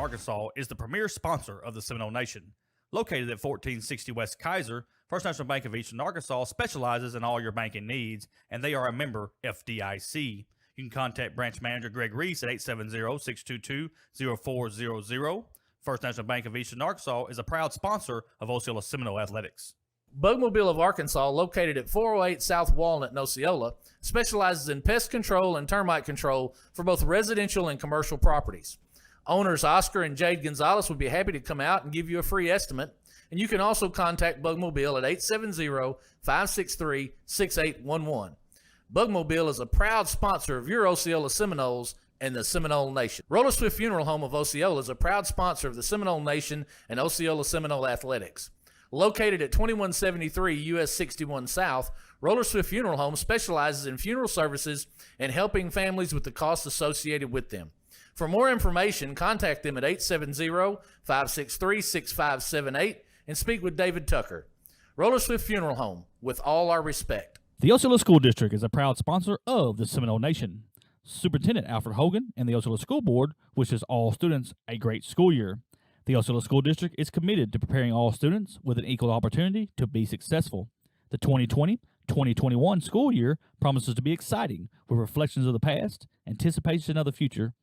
Arkansas is the premier sponsor of the Seminole Nation. Located at 1460 West Kaiser, First National Bank of Eastern Arkansas specializes in all your banking needs, and they are a member FDIC. You can contact branch manager Greg Reese at 870-622-0400. First National Bank of Eastern Arkansas is a proud sponsor of Osceola Seminole Athletics. Bugmobile of Arkansas, located at 408 South Walnut in Osceola, specializes in pest control and termite control for both residential and commercial properties. Owners Oscar and Jade Gonzalez would be happy to come out and give you a free estimate, and you can also contact Bugmobile at 870-563-6811. Bugmobile is a proud sponsor of your Osceola Seminoles and the Seminole Nation. Roller Swift Funeral Home of Osceola is a proud sponsor of the Seminole Nation and Osceola Seminole Athletics. Located at 2173 US 61 South, Roller Swift Funeral Home specializes in funeral services and helping families with the costs associated with them. For more information, contact them at 870-563-6578 and speak with David Tucker. Roller Swift Funeral Home, with all our respect. The Osceola School District is a proud sponsor of the Seminole Nation. Superintendent Alfred Hogan and the Osceola School Board wishes all students a great school year. The Osceola School District is committed to preparing all students with an equal opportunity to be successful. The 2020-2021 school year promises to be exciting with reflections of the past, anticipation of the future,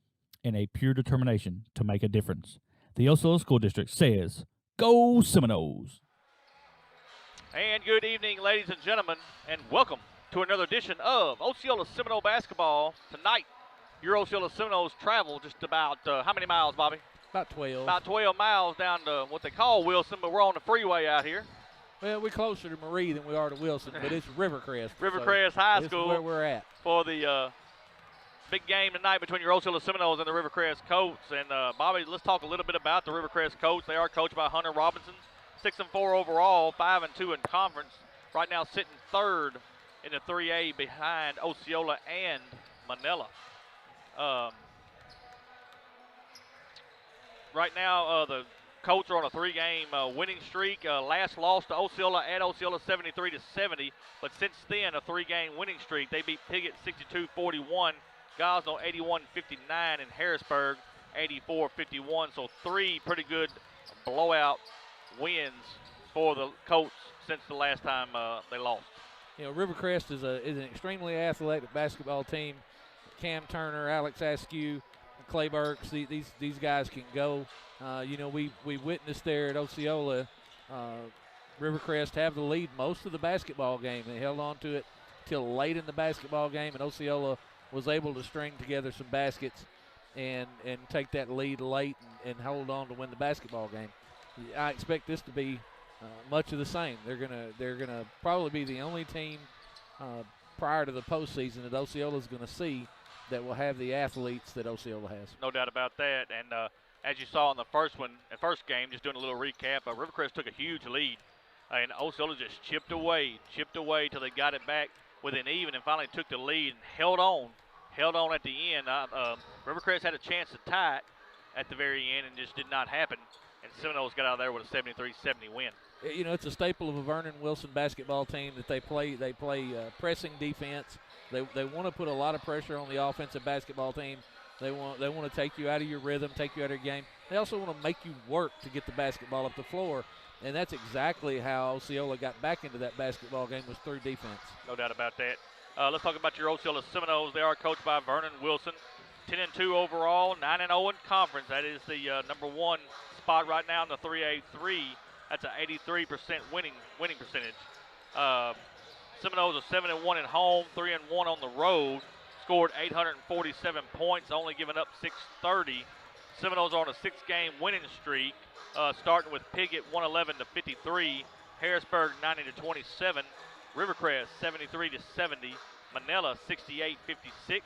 and a pure determination to make a difference. The Osceola School District says, Go Seminoles! And good evening, ladies and gentlemen, and welcome to another edition of Osceola Seminole Basketball. Tonight, your Osceola Seminoles travel just about, how many miles, Bobby? About 12. About 12 miles down to what they call Wilson, but we're on the freeway out here. Well, we're closer to Marie than we are to Wilson, but it's Rivercrest. Rivercrest High School. This is where we're at. For the big game tonight between your Osceola Seminoles and the Rivercrest Colts. And, Bobby, let's talk a little bit about the Rivercrest Colts. They are coached by Hunter Robinson, 6-4 overall, 5-2 in conference. Right now sitting third in the 3A behind Osceola and Manila. Right now, the Colts are on a 3-game winning streak. Last loss to Osceola at Osceola 73-70, but since then a 3-game winning streak. They beat Piggott 62-41, Gosnell 81-59, and Harrisburg 84-51. So 3 pretty good blowout wins for the Colts since the last time they lost. You know, Rivercrest is an extremely athletic basketball team. Cam Turner, Alex Askew, Clay Burks, these guys can go. You know, we witnessed there at Osceola, Rivercrest have the lead most of the basketball game. They held on to it till late in the basketball game, and Osceola was able to string together some baskets and take that lead late and hold on to win the basketball game. I expect this to be much of the same. They're gonna probably be the only team prior to the postseason that Osceola is going to see that will have the athletes that Osceola has. No doubt about that. And as you saw in the first game, just doing a little recap, Rivercrest took a huge lead, and Osceola just chipped away till they got it back within even, and finally took the lead and held on at the end. Rivercrest had a chance to tie it at the very end, and just did not happen. And Seminoles got out of there with a 73-70 win. You know, it's a staple of a Vernon Wilson basketball team that they play pressing defense. They want to put a lot of pressure on the offensive basketball team. They want to take you out of your rhythm, take you out of your game. They also want to make you work to get the basketball up the floor, and that's exactly how Osceola got back into that basketball game, was through defense. No doubt about that. Let's talk about your Osceola Seminoles. They are coached by Vernon Wilson, 10-2 overall, 9-0 in conference. That is the number 1 spot right now in the 3A3. That's an 83% winning percentage. Seminoles are 7-1 at home, 3-1 on the road. Scored 847 points, only giving up 630. Seminoles are on a 6-game winning streak, starting with Piggott 111-53, Harrisburg 90-27, Rivercrest 73-70, Manila 68-56,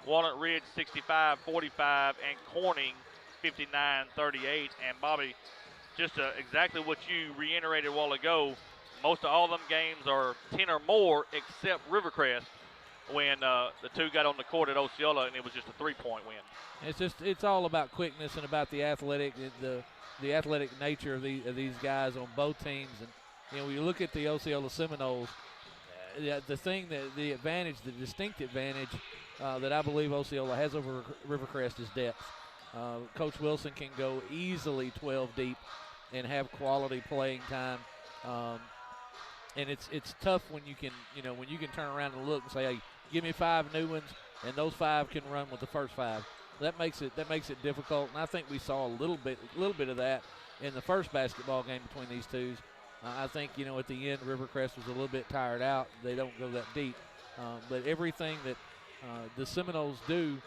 Walnut Ridge 65-45, and Corning 59-38. And Bobby, just exactly what you reiterated a while ago, most of all them games are 10 or more except Rivercrest, when the two got on the court at Osceola, and it was just a 3-point win. It's all about quickness and about the athletic nature of these guys on both teams. And you know, when you look at the Osceola Seminoles, the distinct advantage that I believe Osceola has over Rivercrest is depth. Coach Wilson can go easily 12 deep and have quality playing time. And it's tough when you can turn around and look and say, hey, give me 5 new ones, and those 5 can run with the first 5. That makes it difficult, and I think we saw a little bit of that in the first basketball game between these twos. I think at the end Rivercrest was a little bit tired out. They don't go that deep, but everything that the Seminoles do,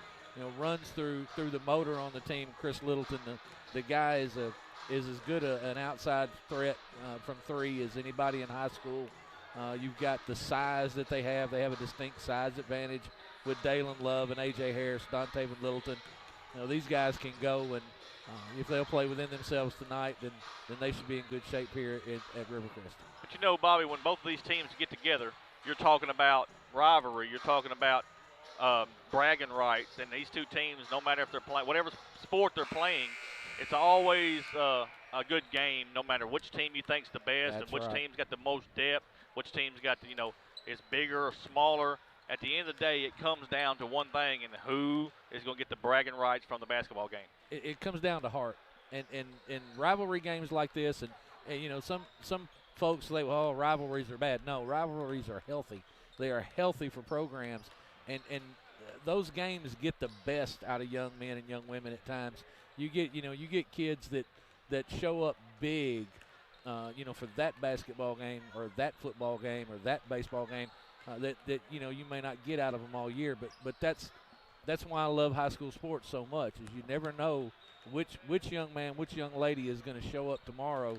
runs through the motor on the team. Chris Littleton, the guy is as good an outside threat from 3 as anybody in high school. You've got the size that they have. They have a distinct size advantage with Dalen Love and A.J. Harris, Dontaven Littleton. These guys can go, and if they'll play within themselves tonight, then they should be in good shape here at Rivercrest. But Bobby, when both of these teams get together, you're talking about rivalry. You're talking about bragging rights. And these two teams, no matter if they're playing, whatever sport they're playing, it's always a good game, no matter which team you think's the best. That's and which right. team's got the most depth, which team's got is bigger or smaller. At the end of the day, it comes down to one thing, and who is going to get the bragging rights from the basketball game. It comes down to heart, and rivalry games like this, and some folks say, well, rivalries are bad. No, rivalries are healthy. They are healthy for programs, and those games get the best out of young men and young women at times. You get kids that show up big, for that basketball game or that football game or that baseball game. That you may not get out of them all year, but that's why I love high school sports so much. Is you never know which young man, which young lady is going to show up tomorrow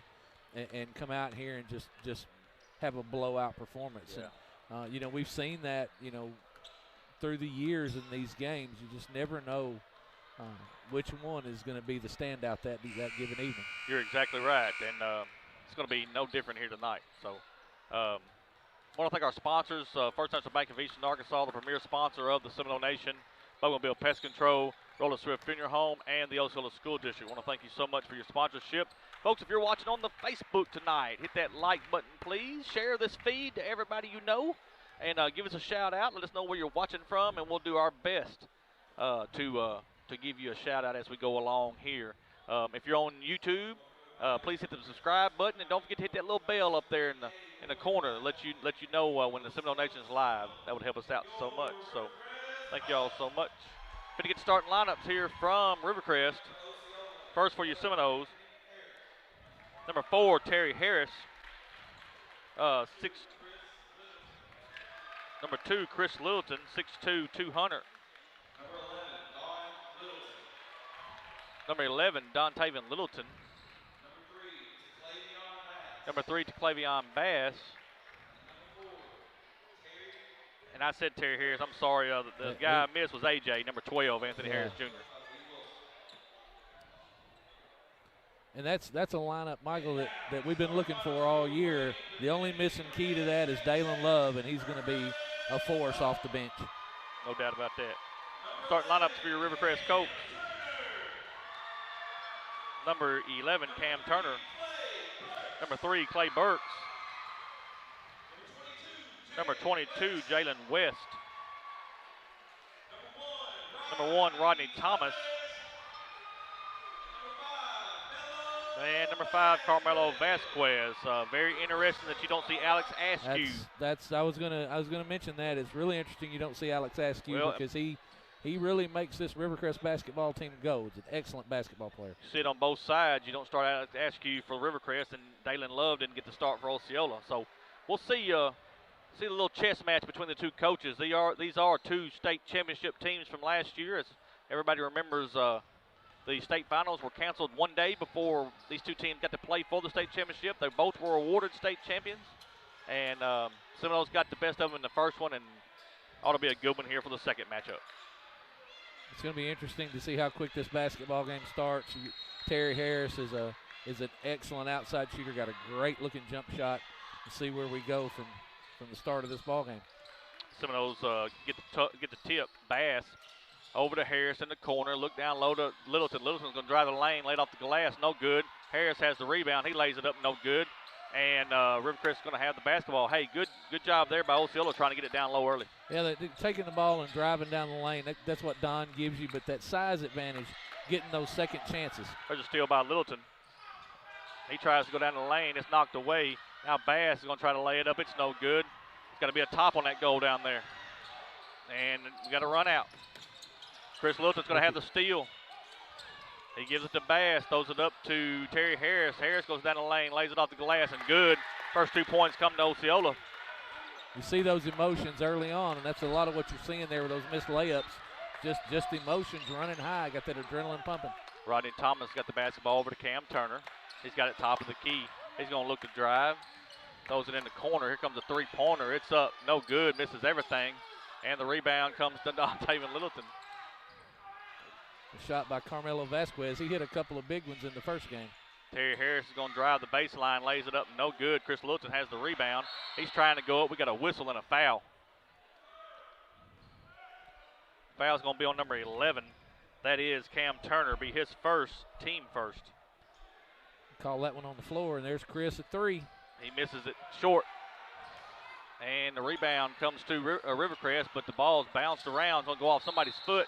and come out here and just have a blowout performance. Yeah. And we've seen that through the years in these games. You just never know which one is going to be the standout that given evening. You're exactly right, and it's going to be no different here tonight. So. I want to thank our sponsors, First National Bank of Eastern Arkansas, the premier sponsor of the Seminole Nation, Bowmanville Pest Control, Roller Swift Funeral Home, and the Osceola School District. I want to thank you so much for your sponsorship. Folks, if you're watching on the Facebook tonight, hit that like button, please. Share this feed to everybody you know, and give us a shout out. Let us know where you're watching from, and we'll do our best to give you a shout out as we go along here. If you're on YouTube, please hit the subscribe button, and don't forget to hit that little bell up there in the corner to let you know when the Seminole Nation is live. That would help us out so much. So thank you all so much. Going to get starting lineups here from Rivercrest. First for your Seminoles, number 4, Terry Harris. Number 2, Chris Littleton, 6'2", 200. Number 11, Dontaven Littleton. Number 3, Clavion Bass. And I said Terry Harris. I'm sorry. The guy I missed was AJ, number 12, Anthony Harris Jr. And that's a lineup, Michael, that we've been looking for all year. The only missing key to that is Dalen Love, and he's going to be a force off the bench. No doubt about that. Starting lineups for your Rivercrest Colts. Number 11, Cam Turner. Number 3, Clay Burks. Number 22, Jalen West. Number 1, Rodney Thomas. And number 5, Carmelo Vasquez. Very interesting that you don't see Alex Askew. I was gonna mention that. It's really interesting you don't see Alex Askew because he really makes this Rivercrest basketball team go. He's an excellent basketball player. You see it on both sides. You don't start Alex Askew for Rivercrest, and Dalen Love didn't get the start for Osceola. So we'll see a little chess match between the two coaches. These are 2 state championship teams from last year. As everybody remembers, the state finals were canceled one day before these two teams got to play for the state championship. They both were awarded state champions, and Seminoles got the best of them in the first one, and ought to be a good one here for the second matchup. It's going to be interesting to see how quick this basketball game starts. Terry Harris is an excellent outside shooter, got a great looking jump shot. We'll see where we go from the start of this ball game. Seminoles get the tip. Bass over to Harris in the corner. Look down low to Littleton. Littleton's going to drive the lane, laid off the glass, no good. Harris has the rebound. He lays it up, no good. And Rivercrest is going to have the basketball. Hey, good job there by Osceola trying to get it down low early. Yeah, they're taking the ball and driving down the lane. That's what Don gives you, but that size advantage getting those second chances. There's a steal by Littleton. He tries to go down the lane. It's knocked away. Now Bass is going to try to lay it up. It's no good. It's got to be a top on that goal down there. And we got to run out. Chris Littleton's going to have the steal. He gives it to Bass, throws it up to Terry Harris. Harris goes down the lane, lays it off the glass, and good. First 2 points come to Osceola. You see those emotions early on, and that's a lot of what you're seeing there with those missed layups. Just emotions running high, got that adrenaline pumping. Rodney Thomas got the basketball over to Cam Turner. He's got it top of the key. He's going to look to drive. Throws it in the corner. Here comes a three-pointer. It's up. No good. Misses everything. And the rebound comes to Dontavian Littleton. A shot by Carmelo Vasquez. He hit a couple of big ones in the first game. Terry Harris is going to drive the baseline, lays it up. No good. Chris Littleton has the rebound. He's trying to go up. We got a whistle and a foul. Foul's going to be on number 11. That is Cam Turner. Be his first, team first. Call that one on the floor, and there's Chris at 3. He misses it short. And the rebound comes to Rivercrest, but the ball's bounced around. It's going to go off somebody's foot.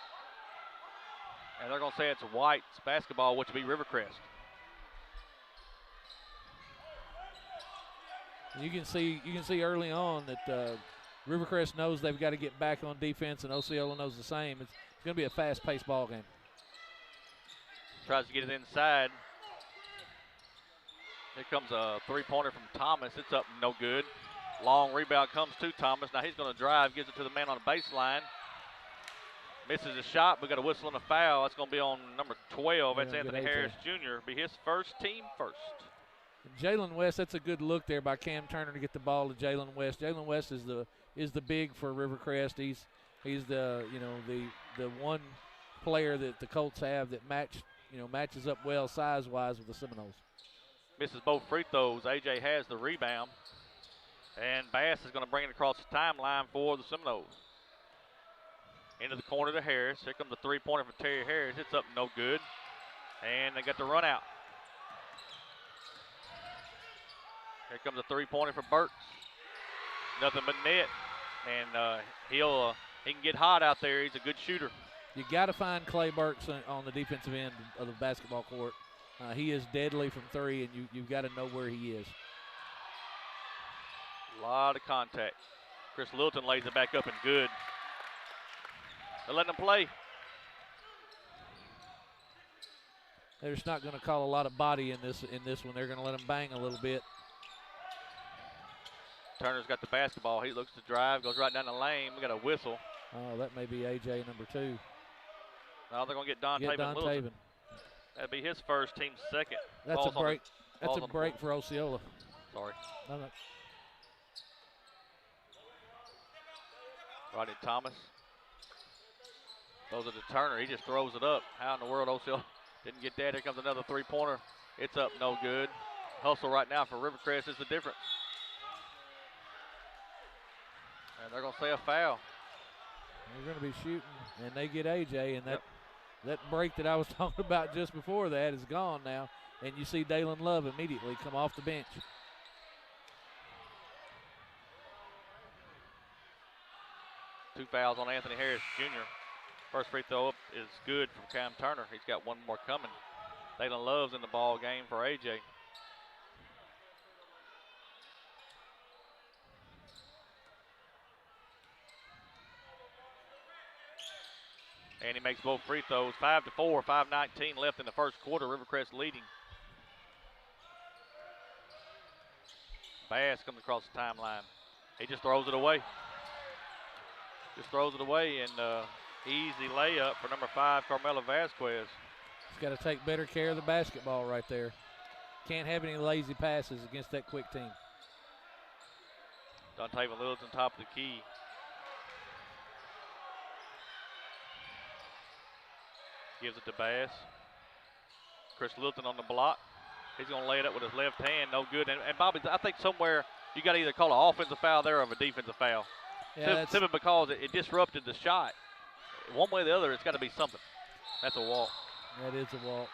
And they're going to say it's White's basketball, which would be Rivercrest. You can see early on that Rivercrest knows they've got to get back on defense, and Osceola knows the same. It's going to be a fast-paced ball game. Tries to get it inside. Here comes a three-pointer from Thomas. It's up, no good. Long rebound comes to Thomas. Now he's going to drive, gives it to the man on the baseline. Misses a shot. We got a whistle and a foul. That's going to be on number 12. That's Anthony Harris Jr. Be his first, team first. Jalen West, that's a good look there by Cam Turner to get the ball to Jalen West. Jalen West is the big for Rivercrest. He's the the one player that the Colts have that matches up well size-wise with the Seminoles. Misses both free throws. AJ has the rebound. And Bass is going to bring it across the timeline for the Seminoles. Into the corner to Harris. Here comes the three-pointer from Terry Harris. It's up, no good. And they got the run out. Here comes a three-pointer for Burks. Nothing but net. And he can get hot out there. He's a good shooter. You got to find Clay Burks on the defensive end of the basketball court. He is deadly from three, and you've got to know where he is. A lot of contact. Chris Littleton lays it back up and good. They're letting him play. They're just not going to call a lot of body in this one. They're going to let him bang a little bit. Turner's got the basketball. He looks to drive, goes right down the lane. We got a whistle. Oh, that may be AJ number 2. Now they're going to get Dontavian Littleton. That'd be his first, team's second. That's a break. That's a break for Osceola. Sorry. No. Rodney Thomas throws it to Turner. He just throws it up. How in the world Osceola didn't get that? Here comes another three-pointer. It's up, no good. Hustle right now for Rivercrest is the difference. And they're going to say a foul. They're going to be shooting, and they get AJ, and that break that I was talking about just before that is gone now, and you see Dalen Love immediately come off the bench. Two fouls on Anthony Harris Jr. First free throw up is good from Cam Turner. He's got one more coming. Dalen Love's in the ball game for AJ. And he makes both free throws. 5-4, 5:19 left in the first quarter. Rivercrest leading. Bass comes across the timeline. He just throws it away. And easy layup for number 5, Carmelo Vasquez. He's got to take better care of the basketball right there. Can't have any lazy passes against that quick team. Dontavian Littleton top of the key. Gives it to Bass. Chris Littleton on the block. He's going to lay it up with his left hand. No good. And Bobby, I think somewhere you got to either call an offensive foul there or a defensive foul. Yeah, simply because it disrupted the shot. One way or the other, it's got to be something. That's a walk. That is a walk.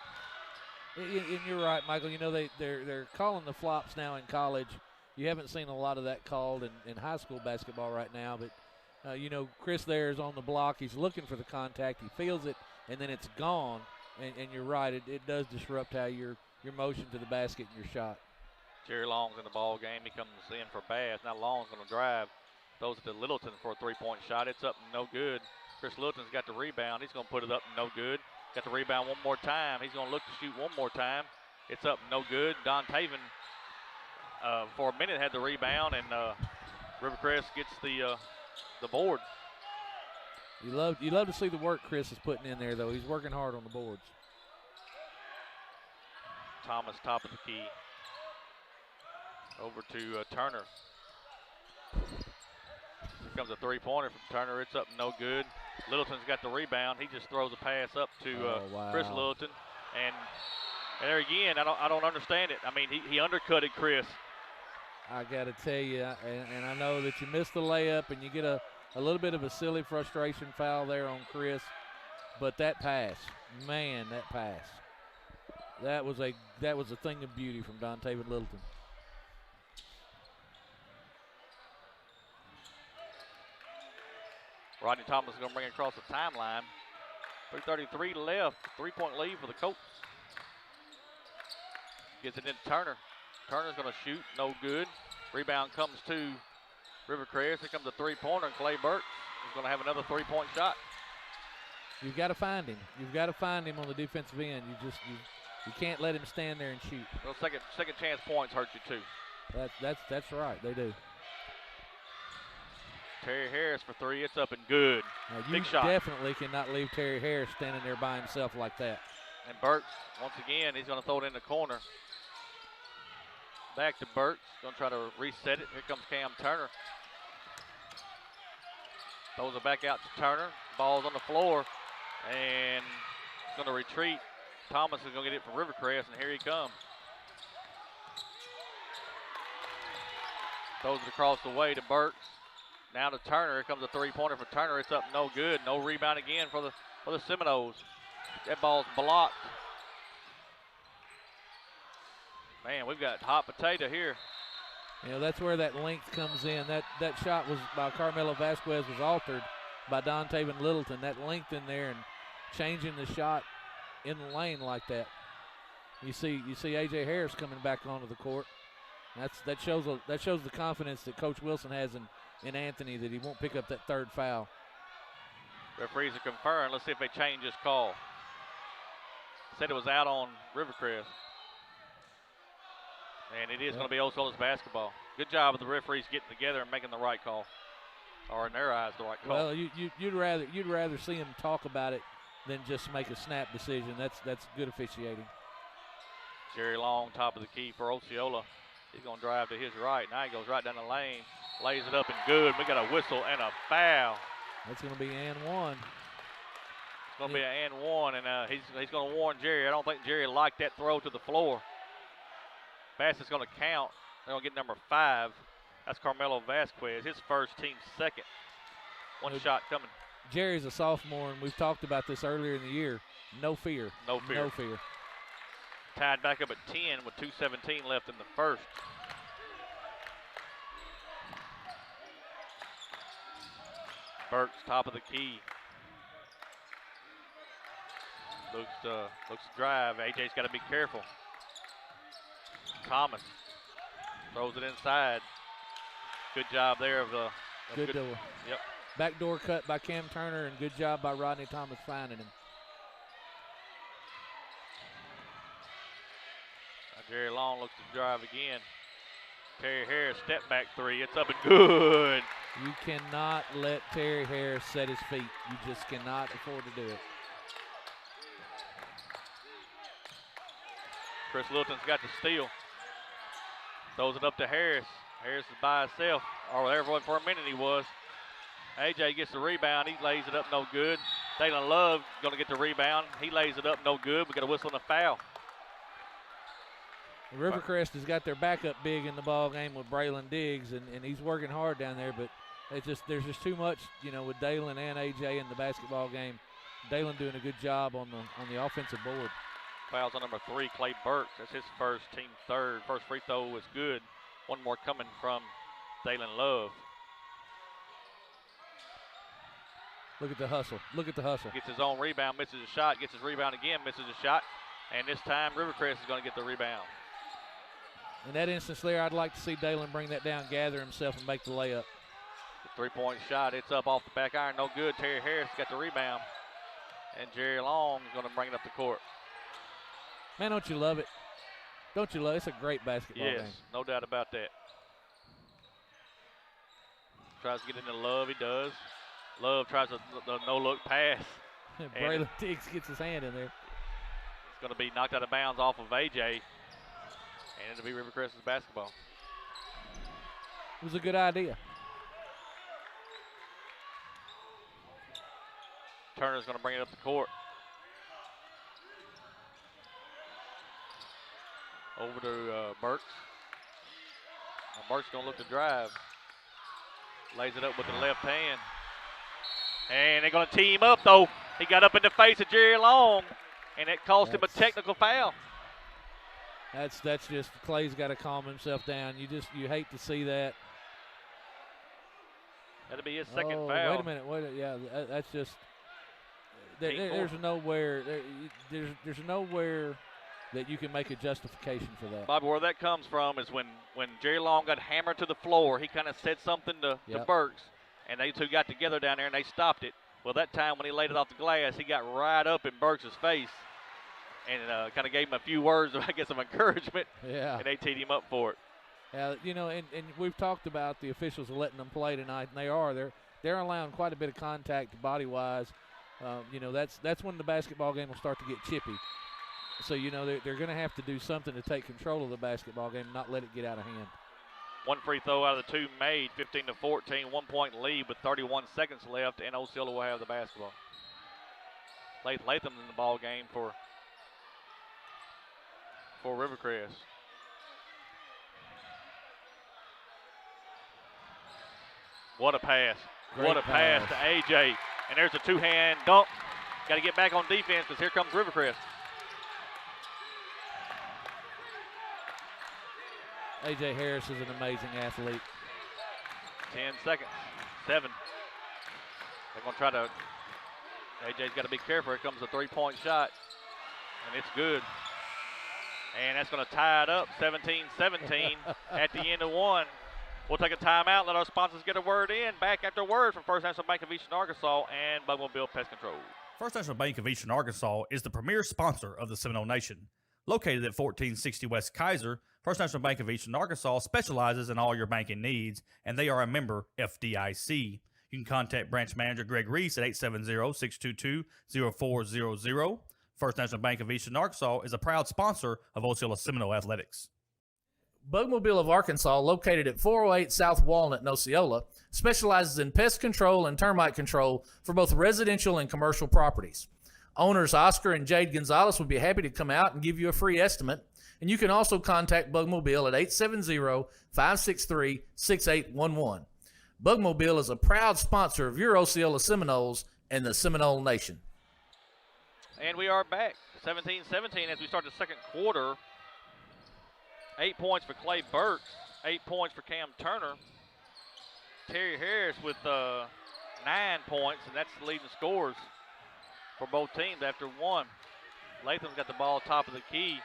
And you're right, Michael. You know, they're calling the flops now in college. You haven't seen a lot of that called in high school basketball right now. But, Chris there is on the block. He's looking for the contact. He feels it, and then it's gone. and you're right. It does disrupt how your motion to the basket and your shot. Jerry Long's in the ball game. He comes in for Bass. Now Long's going to drive. Throws it to Littleton for a three-point shot. It's up and no good. Chris Littleton's got the rebound. He's going to put it up and no good. Got the rebound one more time. He's going to look to shoot one more time. It's up and no good. Don Taven, for a minute, had the rebound, and Rivercrest gets the board. You love to see the work Chris is putting in there, though. He's working hard on the boards. Thomas, top of the key. Over to Turner. Here comes a three-pointer from Turner. It's up and no good. Littleton's got the rebound. He just throws a pass up to Chris Littleton. And there again, I don't understand it. I mean, he undercutted Chris. I got to tell you, and I know that you missed the layup and you get a little bit of a silly frustration foul there on Chris. But that pass, man, that pass. That was a thing of beauty from Don Taven Littleton. Rodney Thomas is going to bring it across the timeline. 3:33 left. 3-point lead for the Colts. Gets it into Turner. Turner's going to shoot. No good. Rebound comes to Rivercrest. Here comes a three-pointer, and Clay Burks is going to have another three-point shot. You've got to find him. You've got to find him on the defensive end. You can't let him stand there and shoot. Well, second chance points hurt you too. That's right. They do. Terry Harris for three. It's up and good. Big shot. You definitely cannot leave Terry Harris standing there by himself like that. And Burks, once again, he's going to throw it in the corner. Back to Burks. Going to try to reset it. Here comes Cam Turner. Throws it back out to Turner. Ball's on the floor. And going to retreat. Thomas is going to get it from Rivercrest, and here he comes. Throws it across the way to Burks. Now to Turner. Here comes a three-pointer for Turner. It's up no good. No rebound again for the Seminoles. That ball's blocked. Man, we've got hot potato here. You know, that's where that length comes in. That shot was by Carmelo Vasquez was altered by Don Taven Littleton. That length in there and changing the shot in the lane like that. You see A.J. Harris coming back onto the court. That shows the confidence that Coach Wilson has in Anthony that he won't pick up that third foul. Referees are conferring. Let's see if they change this call. Said it was out on Rivercrest. And it is going to be Osceola's basketball. Good job of the referees getting together and making the right call. Or in their eyes, the right call. Well, you'd rather see them talk about it than just make a snap decision. That's good officiating. Jerry Long, top of the key for Osceola. He's going to drive to his right. Now he goes right down the lane. Lays it up and good. We got a whistle and a foul. That's going to be and one. It's going to be an and one, and he's going to warn Jerry. I don't think Jerry liked that throw to the floor. Bassett's going to count. They're going to get number 5. That's Carmelo Vasquez, his first, team second. One shot coming. Jerry's a sophomore, and we've talked about this earlier in the year. No fear. No fear. No fear. Tied back up at 10 with 2:17 left in the first. Burks, top of the key. Looks to drive. AJ's got to be careful. Thomas throws it inside. Good job there of the. Good door. Yep. Backdoor cut by Cam Turner, and good job by Rodney Thomas finding him. Jerry Long looks to drive again. Terry Harris, step back three. It's up and good. You cannot let Terry Harris set his feet. You just cannot afford to do it. Chris Littleton's got the steal. Throws it up to Harris. Harris is by himself. Or there for a minute he was. AJ gets the rebound. He lays it up, no good. Dalen Love going to get the rebound. He lays it up, no good. We got a whistle and a foul. Rivercrest has got their backup big in the ball game with Braylon Diggs, and he's working hard down there. But there's just too much, with Dalen and AJ in the basketball game. Dalen doing a good job on the offensive board. Fouls on number 3, Clay Burks. That's his first, team third. First free throw was good. One more coming from Dalen Love. Look at the hustle. Look at the hustle. Gets his own rebound, misses a shot, gets his rebound again, misses a shot. And this time, Rivercrest is going to get the rebound. In that instance there, I'd like to see Dalen bring that down, gather himself, and make the layup. The three-point shot, it's up off the back iron, no good. Terry Harris got the rebound. And Jerry Long is going to bring it up the court. Man, don't you love it? Don't you love it? It's a great basketball game. Yes, no doubt about that. Tries to get into Love, he does. Love tries the no-look pass. Braylon Diggs gets his hand in there. It's going to be knocked out of bounds off of AJ. And it'll be Rivercrest's basketball. It was a good idea. Turner's going to bring it up the court. Over to Burks. Now Burks going to look to drive. Lays it up with the left hand. And they're going to tee him up, though. He got up in the face of Jerry Long, and it cost him a technical foul. That's just Clay's got to calm himself down. You hate to see that. That'll be his second foul. Wait a minute. Yeah, that's just there's nowhere that you can make a justification for that. Bobby, where that comes from is when Jerry Long got hammered to the floor, he kind of said something to Burks, and they two got together down there and they stopped it. Well, that time when he laid it off the glass, he got right up in Burks' face and kind of gave him a few words, I guess, of encouragement. Yeah. And they teed him up for it. And we've talked about the officials letting them play tonight, and they are. They're allowing quite a bit of contact body-wise. That's when the basketball game will start to get chippy. So, they're going to have to do something to take control of the basketball game and not let it get out of hand. One free throw out of the two made, 15-14, 1 point lead with 31 seconds left, and Osceola will have the basketball. Latham's in the ball game for Rivercrest. What a pass. What a pass to AJ. And there's a two-hand dunk. Got to get back on defense because here comes Rivercrest. A.J. Harris is an amazing athlete. 10 seconds. 7. They're going to try to. A.J.'s got to be careful. Here comes a three-point shot. And it's good. And that's going to tie it up 17-17 at the end of one. We'll take a timeout, let our sponsors get a word in. Back after a word from First National Bank of Eastern Arkansas and Bugmobile Pest Control. First National Bank of Eastern Arkansas is the premier sponsor of the Seminole Nation. Located at 1460 West Kaiser, First National Bank of Eastern Arkansas specializes in all your banking needs, and they are a member FDIC. You can contact branch manager Greg Reese at 870-622-0400. First National Bank of Eastern Arkansas is a proud sponsor of Osceola Seminole Athletics. Bugmobile of Arkansas, located at 408 South Walnut in Osceola, specializes in pest control and termite control for both residential and commercial properties. Owners Oscar and Jade Gonzalez would be happy to come out and give you a free estimate, and you can also contact Bugmobile at 870-563-6811. Bugmobile is a proud sponsor of your Osceola Seminoles and the Seminole Nation. And we are back, 17-17 as we start the second quarter. 8 points for Clay Burks, 8 points for Cam Turner. Terry Harris with 9 points, and that's the leading scores for both teams after one. Latham's got the ball top of the key.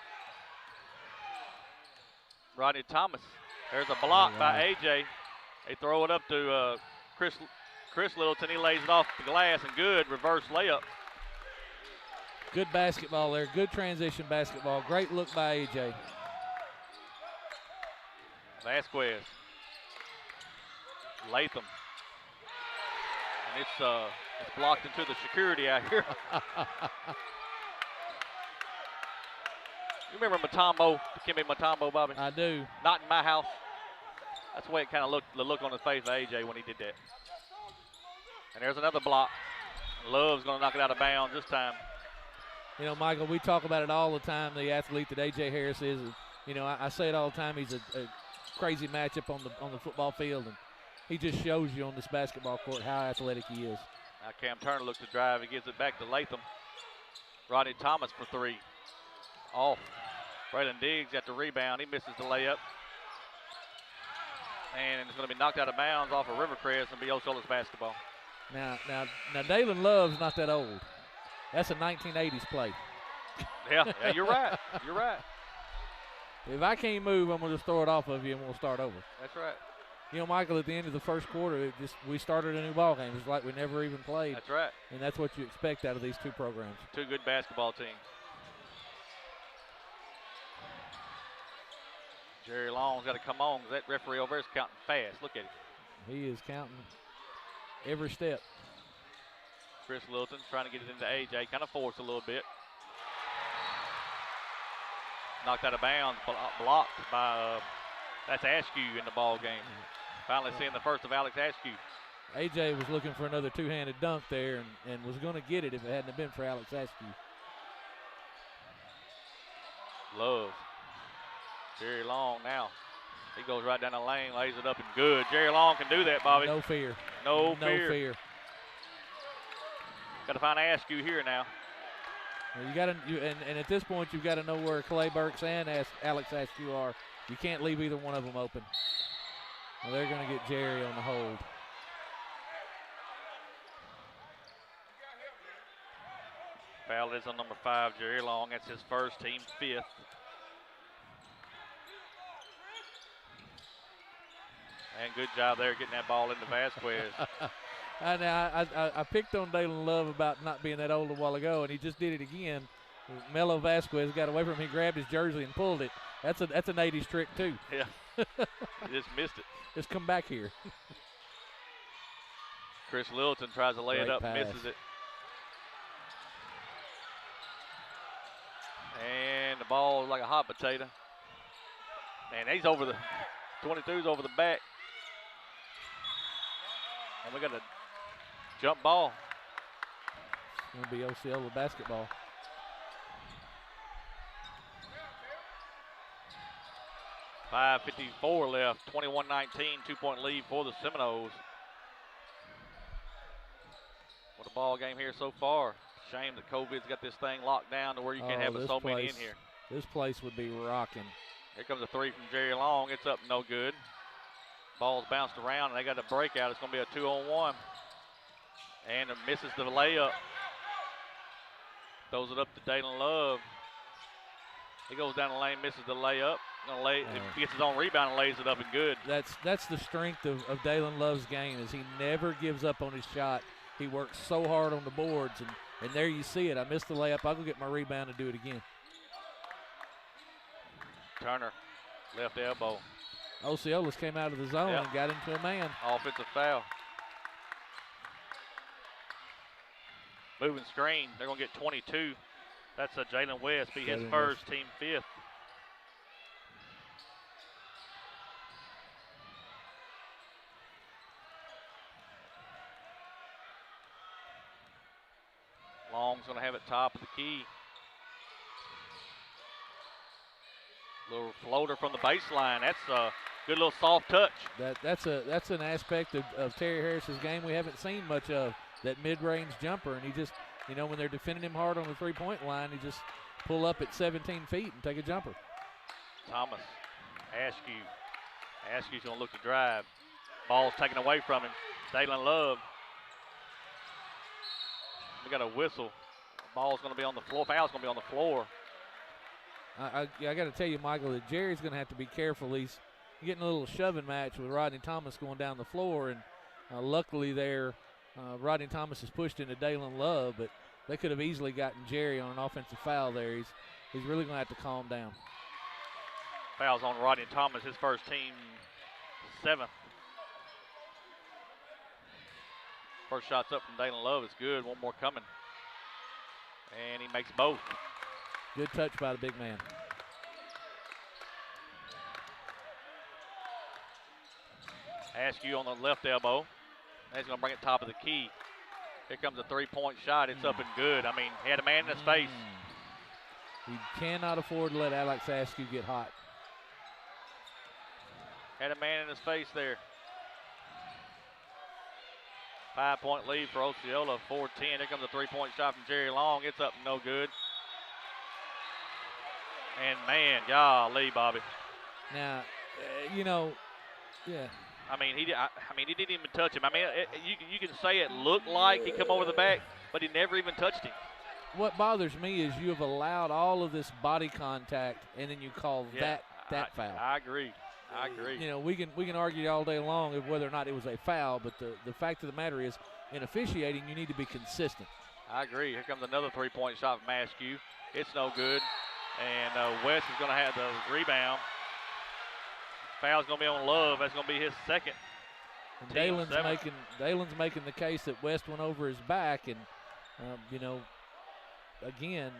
Rodney Thomas. There's a block by A.J. They throw it up to Chris Littleton. He lays it off the glass, and good reverse layup. Good basketball there. Good transition basketball. Great look by A.J. Vasquez. Latham. And it's blocked into the security out here. You remember Matombo, Dikembe Mutombo, Bobby? I do. Not in my house. That's the way it kind of looked, the look on his face of A.J. when he did that. And there's another block. Love's going to knock it out of bounds this time. Michael, we talk about it all the time, the athlete that A.J. Harris is. I say it all the time. He's a crazy matchup on the football field, and he just shows you on this basketball court how athletic he is. Now Cam Turner looks to drive. He gives it back to Latham. Rodney Thomas for 3. Off. Braylon Diggs got the rebound. He misses the layup. And it's going to be knocked out of bounds off of Rivercrest and be Osceola's basketball. Now, Dalen Love's not that old. That's a 1980s play. Yeah, you're right. You're right. If I can't move, I'm going to just throw it off of you and we'll start over. That's right. You know, Michael, at the end of the first quarter, we started a new ball game. It's like we never even played. That's right. And that's what you expect out of these two programs. Two good basketball teams. Jerry Long's got to come on because that referee over there is counting fast. Look at him. He is counting every step. Chris Littleton's trying to get it into AJ. Kind of forced a little bit. Knocked out of bounds. Blocked by, that's Askew in the ball game. Finally seeing the first of Alex Askew. AJ was looking for another two-handed dunk there and was going to get it if it hadn't been for Alex Askew. Love. Jerry Long now. He goes right down the lane, lays it up and good. Jerry Long can do that, Bobby. No fear. No No fear. fear. Got to find Askew here now. Well, you got to, and at this point, you've got to know where Clay Burks and Alex Askew are. You can't leave either one of them open. Well, they're going to get Jerry on the hold. Foul is on number 5, Jerry Long. That's his first, team 5th. And good job there getting that ball into Vasquez. I picked on Dalen Love about not being that old a while ago, and he just did it again. Melo Vasquez got away from him. He grabbed his jersey and pulled it. That's an 80s trick, too. Yeah. He just missed it. Just come back here. Chris Littleton tries to lay Great it up, pass. misses it. And the ball is like a hot potato. Man, he's over the 22's over the back. And we got a jump ball. It's going to be Osceola basketball. .554 left, 21-19, 2-point lead for the Seminoles. What a ball game here so far. Shame that COVID's got this thing locked down to where you can't have so many in here. This place would be rocking. Here comes a three from Jerry Long. It's up, no good. Ball's bounced around, and they got a breakout. It's going to be a 2-on-1. And it misses the layup. Throws it up to Dalen Love. He goes down the lane, misses the layup. He gets his own rebound and lays it up and good. That's the strength of Dalen Love's game is he never gives up on his shot. He works so hard on the boards, and there you see it. I missed the layup. I'll go get my rebound and do it again. Turner, left elbow. Osceola's came out of the zone and got into a man. Offensive foul. Moving screen. They're going to get 22. That's a Jalen West, be his first, team 5th. Long's going to have it top of the key. Little floater from the baseline. That's a good little soft touch. That's an aspect of Terry Harris's game we haven't seen much of, that mid-range jumper. And he just, when they're defending him hard on the three-point line, he just pull up at 17 feet and take a jumper. Thomas, Askew. Askew's going to look to drive. Ball's taken away from him. Dalen Love. We got a whistle. Ball's going to be on the floor. Foul's going to be on the floor. I got to tell you, Michael, that Jerry's going to have to be careful. He's getting a little shoving match with Rodney Thomas going down the floor, and luckily there, Rodney Thomas is pushed into Dalen Love, but they could have easily gotten Jerry on an offensive foul there. He's really going to have to calm down. Foul's on Rodney Thomas, his first, team 7th. First shot's up from Dalen Love. It's good. One more coming. And he makes both. Good touch by the big man. Askew on the left elbow. He's going to bring it top of the key. Here comes a three-point shot. It's up and good. I mean, he had a man in his face. He cannot afford to let Alex Askew get hot. Had a man in his face there. 5-point lead for Osceola, 4-10. Here comes a three-point shot from Jerry Long. It's up and no good. And, man, golly, Bobby. Now, I mean, he didn't even touch him. I mean, you can say it looked like he come over the back, but he never even touched him. What bothers me is you have allowed all of this body contact, and then you call that foul. I agree. You know, we can argue all day long of whether or not it was a foul, but the fact of the matter is, in officiating, you need to be consistent. I agree. Here comes another three-point shot from Askew. It's no good, and West is going to have the rebound. Foul's going to be on Love. That's going to be his second. And Dalen's making the case that West went over his back, and you know, again,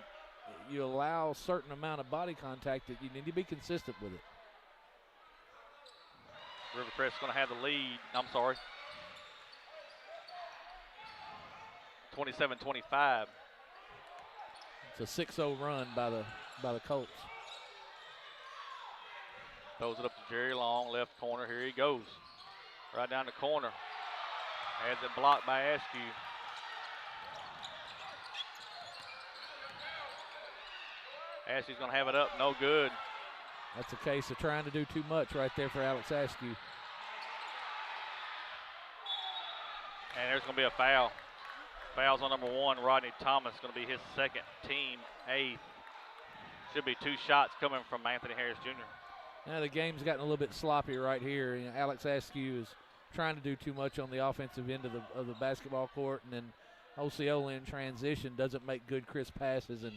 you allow a certain amount of body contact that you need to be consistent with it. Rivercrest is going to have the lead. I'm sorry. 27-25. It's a 6-0 run by the Colts. Throws it up to Jerry Long, left corner. Here he goes. Right down the corner. Has it blocked by Askew. Askew's going to have it up. No good. That's a case of trying to do too much right there for Alex Askew. And there's going to be a foul. Foul's on number 1, Rodney Thomas. Going to be his second, team 8th. Should be 2 shots coming from Anthony Harris Jr. Now the game's gotten a little bit sloppy right here. You know, Alex Askew is trying to do too much on the offensive end of the basketball court, and then Osceola in transition doesn't make good crisp passes, and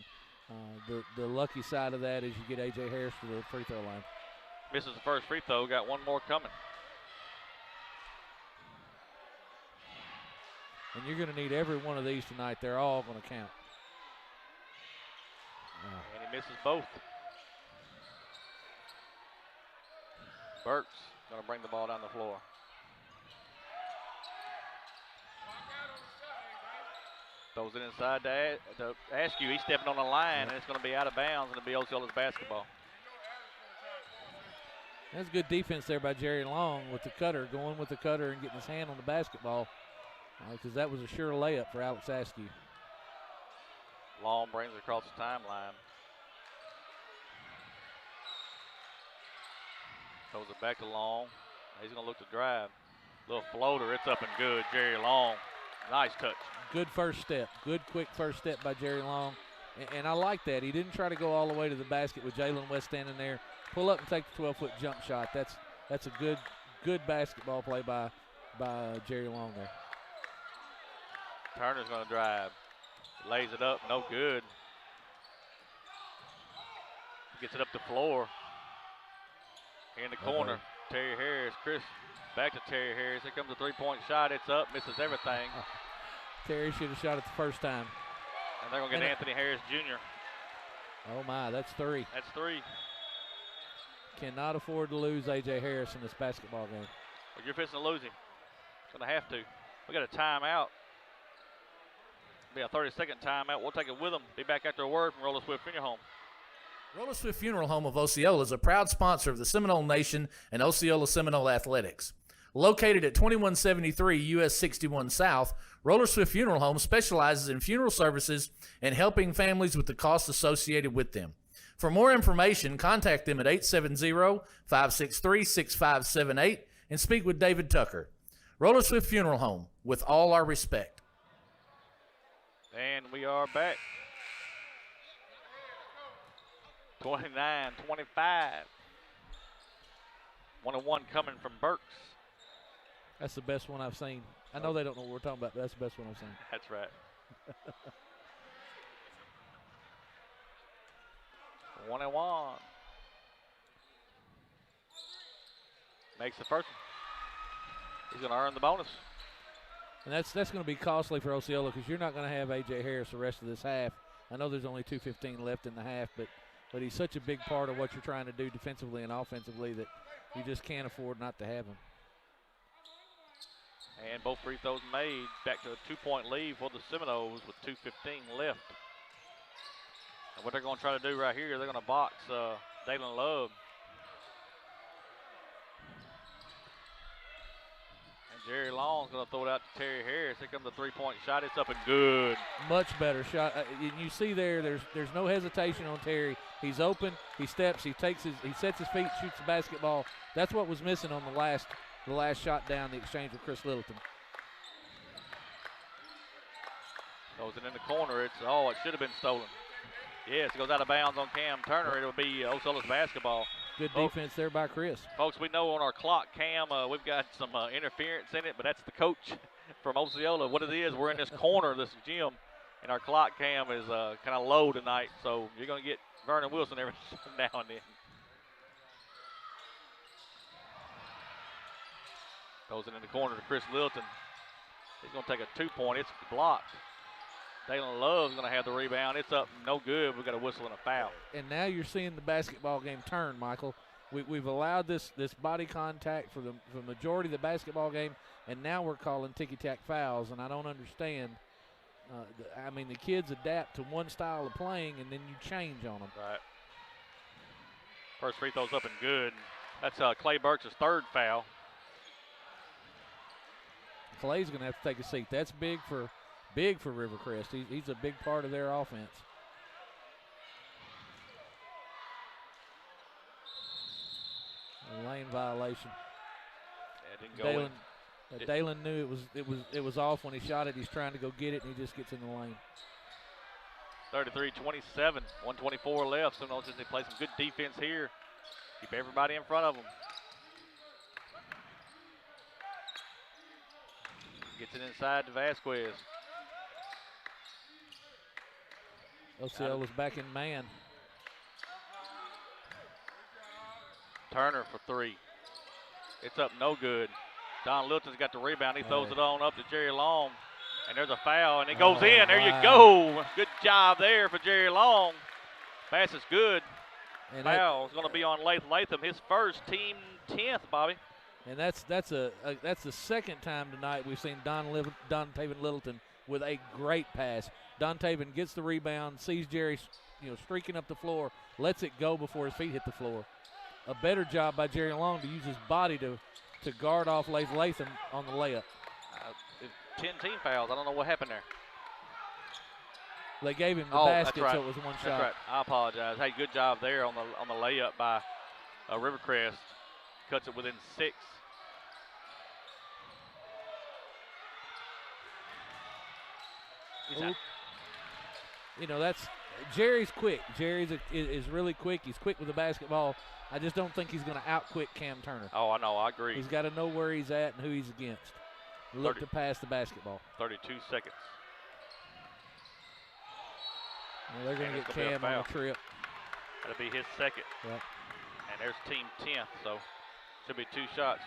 the lucky side of that is you get A.J. Harris to the free throw line. Misses the first free throw, got one more coming. And you're going to need every one of these tonight. They're all going to count. And he misses both. Burks going to bring the ball down the floor. Throws it inside to Askew. He's stepping on the line, and it's going to be out of bounds, and it'll be Osceola's basketball. That's good defense there by Jerry Long with the cutter, going with the cutter and getting his hand on the basketball, because that was a sure layup for Alex Askew. Long brings it across the timeline. Throws it back to Long. He's going to look to drive. Little floater. It's up and good. Jerry Long. Nice touch. Good first step. Good quick first step by Jerry Long. And I like that. He didn't try to go all the way to the basket with Jalen West standing there. Pull up and take the 12-foot jump shot. That's a good basketball play by Jerry Long there. Turner's going to drive. Lays it up. No good. Gets it up the floor. In the corner, Terry Harris. Chris back to Terry Harris. Here comes a three-point shot. It's up. Misses everything. Terry should have shot it the first time. And they're going to get Anthony Harris Jr. Oh, my. That's 3. That's 3. Cannot afford to lose A.J. Harris in this basketball game. Well, you're fixing to lose him. Going to have to. We got a timeout. Be a 30-second timeout. We'll take it with them. Be back after a word from Roller Swift Funeral Home. Roller Swift Funeral Home of Osceola is a proud sponsor of the Seminole Nation and Osceola Seminole Athletics. Located at 2173 US 61 South, Roller Swift Funeral Home specializes in funeral services and helping families with the costs associated with them. For more information, contact them at 870-563-6578 and speak with David Tucker. Roller Swift Funeral Home, with all our respect. And we are back. 29-25. 1-1 coming from Burks. That's the best one I've seen. I know they don't know what we're talking about, but that's the best one I've seen. That's right. 1-1. Makes the first one. He's going to earn the bonus. And that's going to be costly for Osceola because you're not going to have A.J. Harris the rest of this half. I know there's only 2:15 left in the half, but he's such a big part of what you're trying to do defensively and offensively that you just can't afford not to have him. And both free throws made. Back to a 2-point lead for the Seminoles with 2:15 left. And what they're going to try to do right here, they're going to box Dalen Love. And Jerry Long's going to throw it out to Terry Harris. Here comes the three-point shot. It's up and good. Much better shot. You see there's no hesitation on Terry. He's open. He steps. He sets his feet, shoots the basketball. That's what was missing on the last the last shot down, the exchange with Chris Littleton. Goes it in the corner. It should have been stolen. Yes, it goes out of bounds on Cam Turner. It'll be Osceola's basketball. Good defense there by Chris. Folks, we know on our clock cam we've got some interference in it, but that's the coach from Osceola. What it is, we're in this corner of this gym, and our clock cam is kind of low tonight, so you're going to get Vernon Wilson every now and then. Goes it in the corner to Chris Littleton. He's going to take a 2-point. It's blocked. Dalen Love's going to have the rebound. It's up, no good. We've got a whistle and a foul. And now you're seeing the basketball game turn, Michael. We've allowed this body contact for the majority of the basketball game, and now we're calling ticky-tack fouls, and I don't understand. The kids adapt to one style of playing, and then you change on them. Right. First free throw's up and good. That's Clay Burks' third foul. Clay's going to have to take a seat. That's big for Rivercrest. He's a big part of their offense. A lane violation. Yeah, it didn't go in. Dalen knew it was off when he shot it. He's trying to go get it, and he just gets in the lane. 33-27, 124 left. So they play some good defense here. Keep everybody in front of them. Gets it inside to Vasquez. Osceola's back in man. Turner for three. It's up, no good. Don Littleton's got the rebound. He throws it on up to Jerry Long. And there's a foul, and it goes in. There you go. Good job there for Jerry Long. Pass is good. And foul is going to be on Latham, his first, team 10th, Bobby. And that's the second time tonight we've seen Dontaven Littleton with a great pass. Dontaven gets the rebound, sees Jerry, streaking up the floor, lets it go before his feet hit the floor. A better job by Jerry Long to use his body to guard off Latham on the layup. 10 team fouls. I don't know what happened there. They gave him the basket, right. So it was one shot. That's right. I apologize. Hey, good job there on the layup by Rivercrest. Cuts it within 6. That's Jerry's quick. Jerry's is really quick. He's quick with the basketball. I just don't think he's going to out-quick Cam Turner. Oh, I know. I agree. He's got to know where he's at and who he's against. Look to pass the basketball. 32 seconds. Well, they're going to get Cam on the trip. That'll be his second. Yep. And there's team 10th, so should be 2 shots.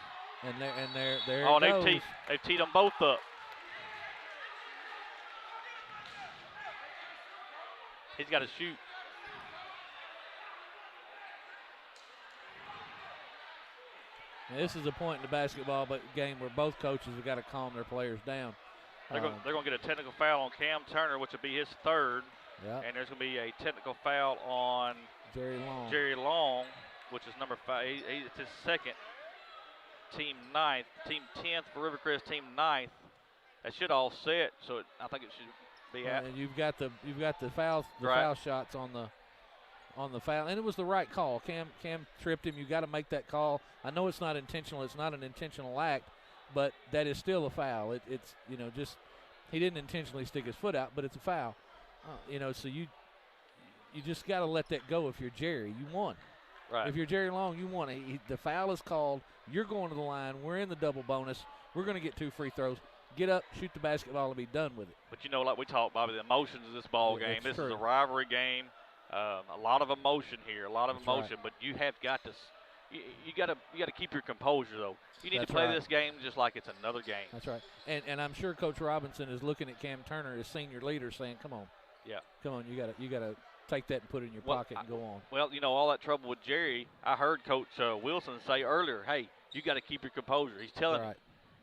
And there. Oh, they've teed them both up. He's got to shoot. Now, this is a point in the basketball game where both coaches have got to calm their players down. They're going to get a technical foul on Cam Turner, which will be his third. Yep. And there's going to be a technical foul on Jerry Long, which is number 5. It's his second. Team 9th. Team 10th for Rivercrest, team 9th. That should all set, so I think it should be out. And you've got the foul shots on the foul, and it was the right call. Cam tripped him. You got to make that call. I know it's not intentional. It's not an intentional act, but that is still a foul. It's just he didn't intentionally stick his foot out, but it's a foul. So you just got to let that go. If you're Jerry, you won. Right. If you're Jerry Long, you won. The foul is called. You're going to the line. We're in the double bonus. We're going to get 2 free throws. Get up, shoot the basketball, and be done with it. But like we talked, Bobby, the emotions of this ball game. This is a rivalry game. A lot of emotion here. A lot of emotion. Right. But you have got to. You got to keep your composure though. You need to play this game just like it's another game. That's right. And I'm sure Coach Robinson is looking at Cam Turner as senior leader, saying, "Come on, come on, you got to take that and put it in your pocket and go on." Well, all that trouble with Jerry. I heard Coach Wilson say earlier, "Hey, you got to keep your composure." He's telling me.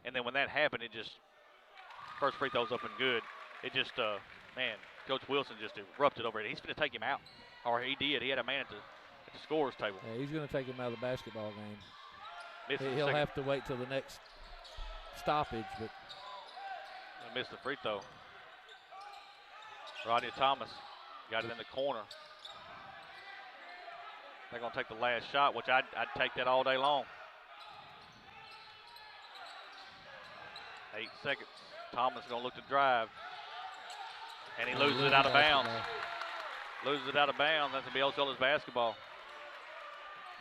And then when that happened, it just first free throw's up and good. It just Coach Wilson just erupted over it. He's going to take him out, or he did. He had a man at the scorer's table. Yeah, he's going to take him out of the basketball game. He'll have to wait till the next stoppage, but I missed the free throw. Rodney Thomas got it in the corner. They're going to take the last shot, which I'd take that all day long. 8 seconds. Thomas going to look to drive. And he loses it out of bounds. Loses it out of bounds. That's going to be Osceola's basketball.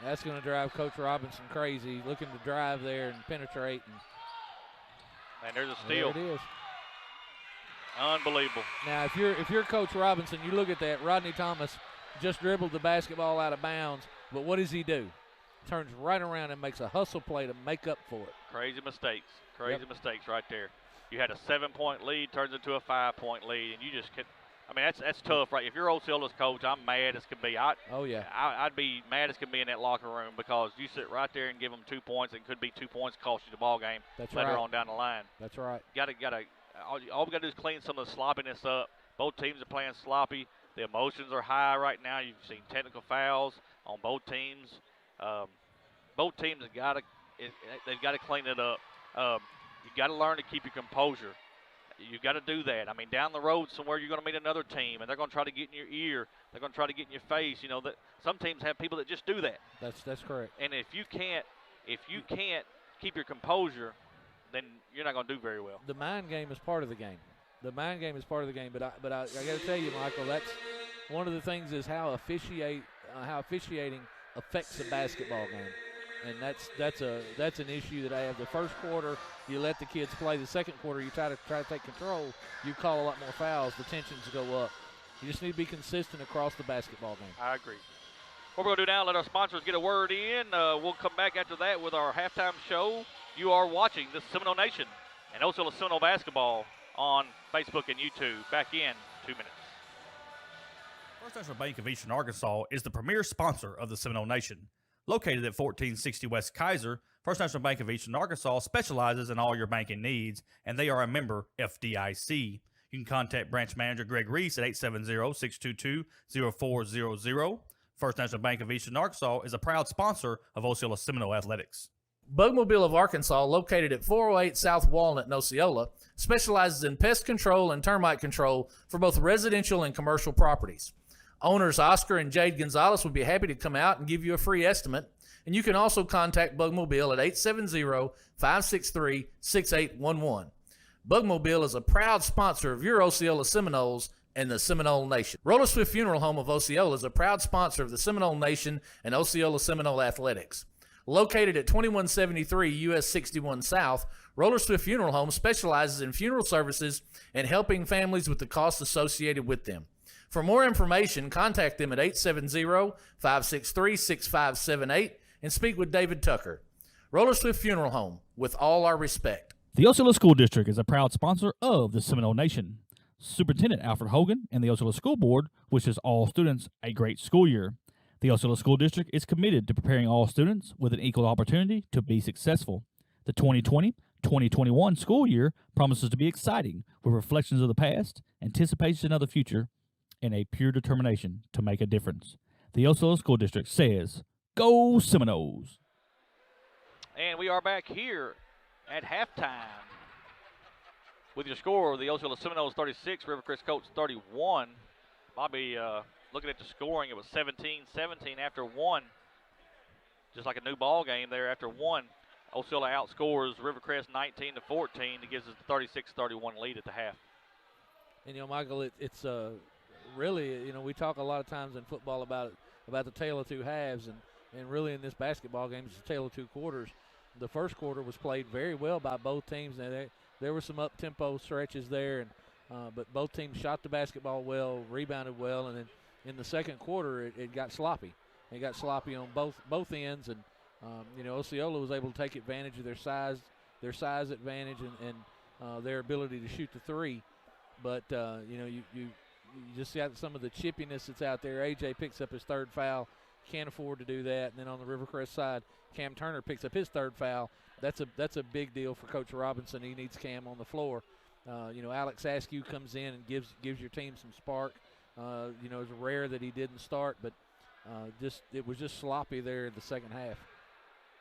That's going to drive Coach Robinson crazy, looking to drive there and penetrate. And there's a steal. There it is. Unbelievable. Now, if you're Coach Robinson, you look at that. Rodney Thomas just dribbled the basketball out of bounds, but what does he do? Turns right around and makes a hustle play to make up for it. Crazy mistakes. Crazy mistakes right there. You had a 7-point lead, turns into a 5-point lead, and you just can. I mean, that's tough, right? If you're Osceola's coach, I'm mad as can be. I'd be mad as can be in that locker room because you sit right there and give them 2 points, and could be 2 points cost you the ball game later on down the line. That's right. All we got to do is clean some of the sloppiness up. Both teams are playing sloppy. The emotions are high right now. You've seen technical fouls on both teams. Both teams have got to they've got to clean it up. You got to learn to keep your composure. You've got to do that. I mean, down the road somewhere you're going to meet another team, and they're going to try to get in your ear. They're going to try to get in your face. You know that some teams have people that just do that. That's correct. And if you can't keep your composure, then you're not going to do very well. The mind game is part of the game. The mind game is part of the game. But I got to tell you, Michael, that's one of the things is how officiating affects a basketball game. And that's an issue that I have. The first quarter, you let the kids play. The second quarter, you try to take control. You call a lot more fouls. The tensions go up. You just need to be consistent across the basketball game. I agree. What we're going to do now, let our sponsors get a word in. We'll come back after that with our halftime show. You are watching the Seminole Nation and Osceola Seminole basketball on Facebook and YouTube. Back in 2 minutes. First National Bank of Eastern Arkansas is the premier sponsor of the Seminole Nation. Located at 1460 West Kaiser, First National Bank of Eastern Arkansas specializes in all your banking needs, and they are a member FDIC. You can contact branch manager Greg Reese at 870-622-0400. First National Bank of Eastern Arkansas is a proud sponsor of Osceola Seminole Athletics. Bugmobile of Arkansas, located at 408 South Walnut in Osceola, specializes in pest control and termite control for both residential and commercial properties. Owners Oscar and Jade Gonzalez would be happy to come out and give you a free estimate, and you can also contact Bugmobile at 870-563-6811. Bugmobile is a proud sponsor of your Osceola Seminoles and the Seminole Nation. Roller Swift Funeral Home of Osceola is a proud sponsor of the Seminole Nation and Osceola Seminole Athletics. Located at 2173 US 61 South, Roller Swift Funeral Home specializes in funeral services and helping families with the costs associated with them. For more information, contact them at 870-563-6578 and speak with David Tucker. Roller Swift Funeral Home, with all our respect. The Osceola School District is a proud sponsor of the Seminole Nation. Superintendent Alfred Hogan and the Osceola School Board wishes all students a great school year. The Osceola School District is committed to preparing all students with an equal opportunity to be successful. The 2020-2021 school year promises to be exciting with reflections of the past, anticipation of the future, and a pure determination to make a difference. The Osceola School District says, Go Seminoles! And we are back here at halftime with your score, the Osceola Seminoles 36, Rivercrest Colts 31. Bobby, looking at the scoring, it was 17-17 after one. Just like a new ball game there after one. Osceola outscores Rivercrest 19-14. It gives us the 36-31 lead at the half. And, Michael, it's really, we talk a lot of times in football about the tale of two halves, and really in this basketball game, it's the tale of two quarters. The first quarter was played very well by both teams. Now, there were some up-tempo stretches there, but both teams shot the basketball well, rebounded well, and then in the second quarter it got sloppy. It got sloppy on both ends, and Osceola was able to take advantage of their size advantage and their ability to shoot the three. But you just got some of the chippiness that's out there. AJ picks up his third foul, can't afford to do that. And then on the Rivercrest side, Cam Turner picks up his third foul. That's a big deal for Coach Robinson. He needs Cam on the floor. Alex Askew comes in and gives your team some spark. It's rare that he didn't start, but it was just sloppy there in the second half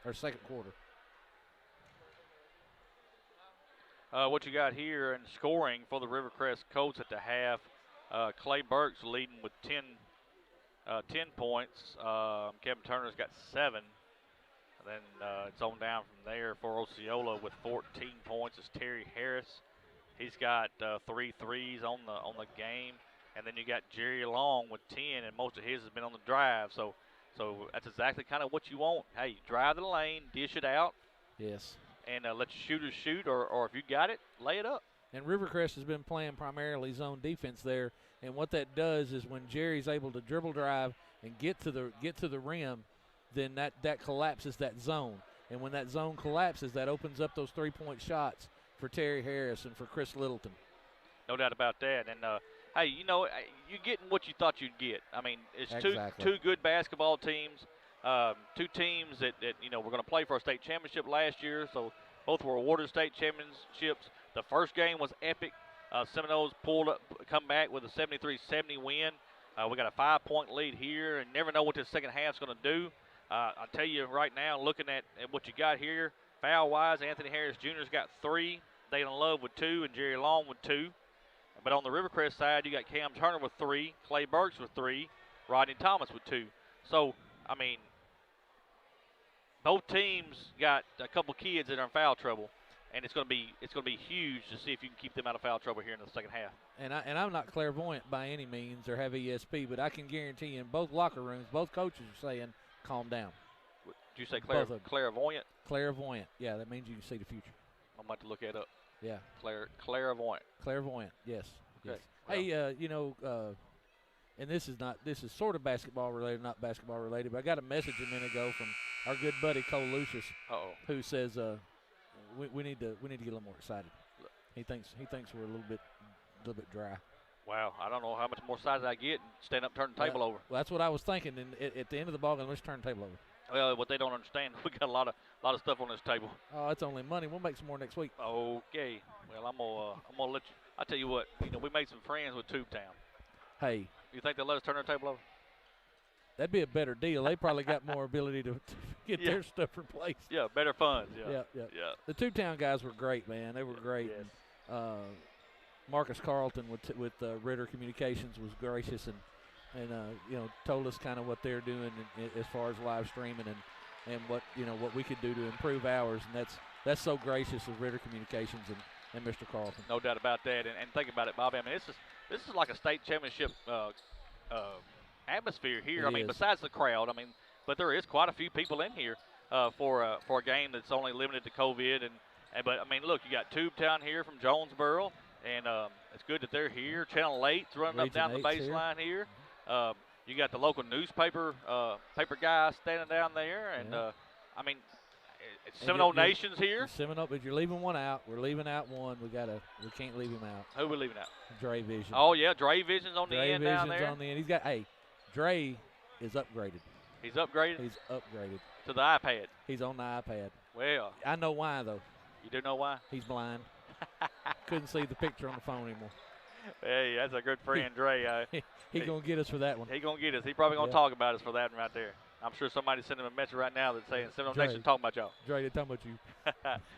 or second quarter. What you got here in scoring for the Rivercrest Colts at the half, Clay Burks leading with 10 points. Kevin Turner's got 7. Then it's on down from there for Osceola with 14 points is Terry Harris. He's got 3 threes on the game, and then you got Jerry Long with 10, and most of his has been on the drive. So that's exactly kind of what you want. Hey, drive the lane, dish it out, Yes. and let your shooters shoot, or if you got it, lay it up. And Rivercrest has been playing primarily zone defense there, and what that does is when Jerry's able to dribble drive and get to the rim, then that collapses that zone. And when that zone collapses, that opens up those 3-point shots for Terry Harris and for Chris Littleton. No doubt about that. And hey, you're getting what you thought you'd get. I mean, it's Exactly. two good basketball teams, 2 teams that were going to play for a state championship last year. So both were awarded state championships. The first game was epic. Seminoles come back with a 73-70 win. We got a 5-point lead here, and never know what this second half's going to do. I'll tell you right now, looking at what you got here, foul-wise, Anthony Harris Jr.'s got 3, Dayton Love with 2, and Jerry Long with 2. But on the Rivercrest side, you got Cam Turner with 3, Clay Burks with 3, Rodney Thomas with 2. So, I mean, both teams got a couple kids that are in foul trouble, and it's going to be huge to see if you can keep them out of foul trouble here in the second half. And I'm not clairvoyant by any means or have ESP, but I can guarantee you in both locker rooms, both coaches are saying, calm down. Did you say Both of them. clairvoyant? Clairvoyant. Yeah, that means you can see the future. I'm about to look that up. Yeah. Clairvoyant. Clairvoyant. Yes. Okay. Yes. Hey, and this is sort of basketball related, not basketball related, but I got a message a minute ago from our good buddy Cole Lucius, who says we need to get a little more excited. He thinks we're a little bit dry. Wow, I don't know how much more excited I get and stand up, turn the table over. Well, that's what I was thinking. And at the end of the ball game, let's turn the table over. Well, what they don't understand, we got a lot of stuff on this table. Oh, it's only money. We'll make some more next week. Okay. Well, I'm gonna let you. I tell you what. We made some friends with Tubetown. Hey, You think they'll let us turn their table over? that'd be a better deal. They probably got more ability to get Yeah. their stuff replaced. Yeah, better funds. Yeah. Yeah. Yeah. The Two-Town guys were great, man. They were great. Yes. And, Marcus Carlton with Ritter Communications was gracious and told us kind of what they're doing as far as live streaming and what we could do to improve ours, and that's so gracious of Ritter Communications and Mr. Carlton. No doubt about that. And think about it, Bobby. I mean, this is like a state championship atmosphere here. It is. Besides the crowd, but there is quite a few people in here for a game that's only limited to COVID. But look, you got Tubetown here from Jonesboro, and it's good that they're here. Channel 8's running up down the Region 8's baseline here. You got the local newspaper paper guy standing down there, and Yeah. it's Seminole Nation's here. Seminole, but you're leaving one out. We're leaving out one. We can't leave him out. Who we leaving out? Dre Vision. Oh yeah, Dre Vision's on the Dre end Vision's down there. on the end. Dre is upgraded. He's upgraded He's upgraded. to the iPad. He's on the iPad. Well, I know why though. you do know why? He's blind. Couldn't see the picture on the phone anymore. Hey, that's a good friend, Dre. He gonna get us for that one. He gonna get us. He probably gonna Yeah. talk about us for that one right there. I'm sure somebody's sending him a message right now that's saying Seminole Dre. Nation talking about y'all. Dre, they talking about you.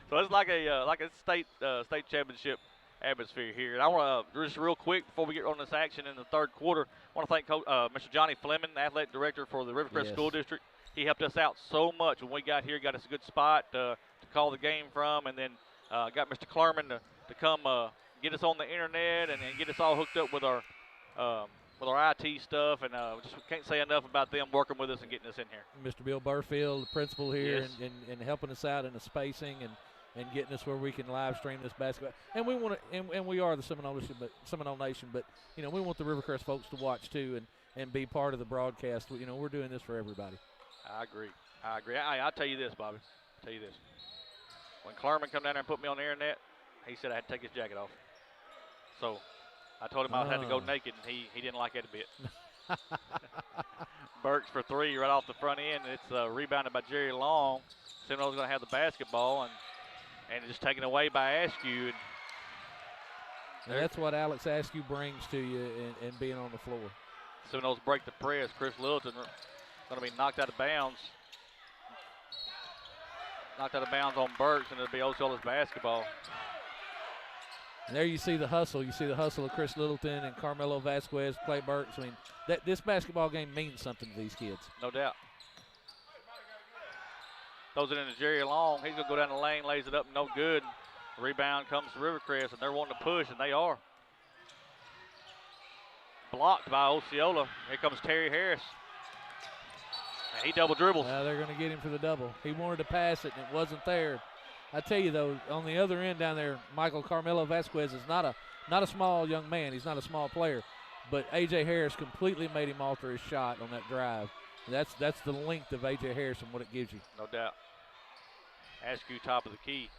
So it's like a state championship atmosphere here. And I want to just real quick before we get on this action in the third quarter, I want to thank Mr. Johnny Fleming, athletic director for the Rivercrest Yes. School District. He helped us out so much when we got here, got us a good spot to call the game from, and then got Mr. Clerman to come get us on the internet and get us all hooked up with our IT stuff, and just can't say enough about them working with us and getting us in here. Mr. Bill Burfield, the principal here, Yes. and helping us out in the spacing and getting us where we can live stream this basketball. And we want to, and we are the Seminole Nation, but we want the Rivercrest folks to watch too and be part of the broadcast. We're doing this for everybody. I agree. I'll tell you this, Bobby. I'll tell you this. When Clerman come down there and put me on the internet, he said I had to take his jacket off. So I told him I had to go naked, and he didn't like it a bit. Burks for 3 right off the front end. It's rebounded by Jerry Long. Seminoles going to have the basketball, and just taken away by Askew. And that's what Alex Askew brings to you and being on the floor. Seminoles break the press. Chris Littleton going to be knocked out of bounds. Knocked out of bounds on Burks, and it'll be Osceola's basketball. And there you see the hustle. You see the hustle of Chris Littleton and Carmelo Vasquez, Clay Burks. This basketball game means something to these kids. No doubt. Throws it into Jerry Long. He's going to go down the lane, lays it up, no good. Rebound comes to Rivercrest, and they're wanting to push, and they are. Blocked by Osceola. Here comes Terry Harris. And he double dribbles. They're going to get him for the double. He wanted to pass it, and it wasn't there. I tell you, though, on the other end down there, Michael Carmelo Vasquez is not a small young man. He's not a small player. But A.J. Harris completely made him alter his shot on that drive. That's the length of A.J. Harris and what it gives you. No doubt. Askew top of the key.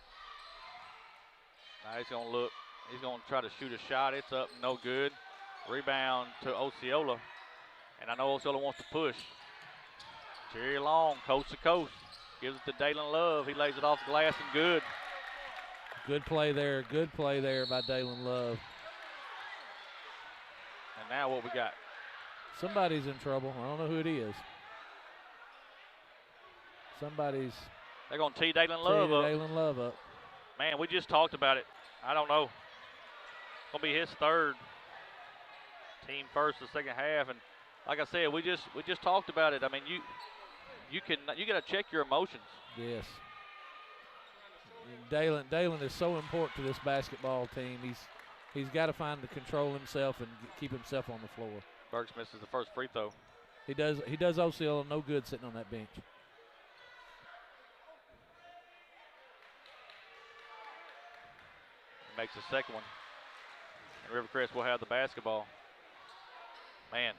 Now he's going to look. He's going to try to shoot a shot. It's up, no good. Rebound to Osceola. And I know Osceola wants to push. Jerry Long, coast to coast. Gives it to Dalen Love. He lays it off the glass and good. Good play there. Good play there by Dalen Love. And now what we got? Somebody's in trouble. I don't know who it is. They're going to tee Dalen Love up. Dalen Love up. Man, we just talked about it. I don't know. It's going to be his third. Team first the second half. And like I said, we just talked about it. I mean, you got to check your emotions. Yes. Dalen is so important to this basketball team. He's got to find the control himself and keep himself on the floor. Burks misses the first free throw. He does Osceola no good sitting on that bench. Makes the second one. And Rivercrest will have the basketball. Man,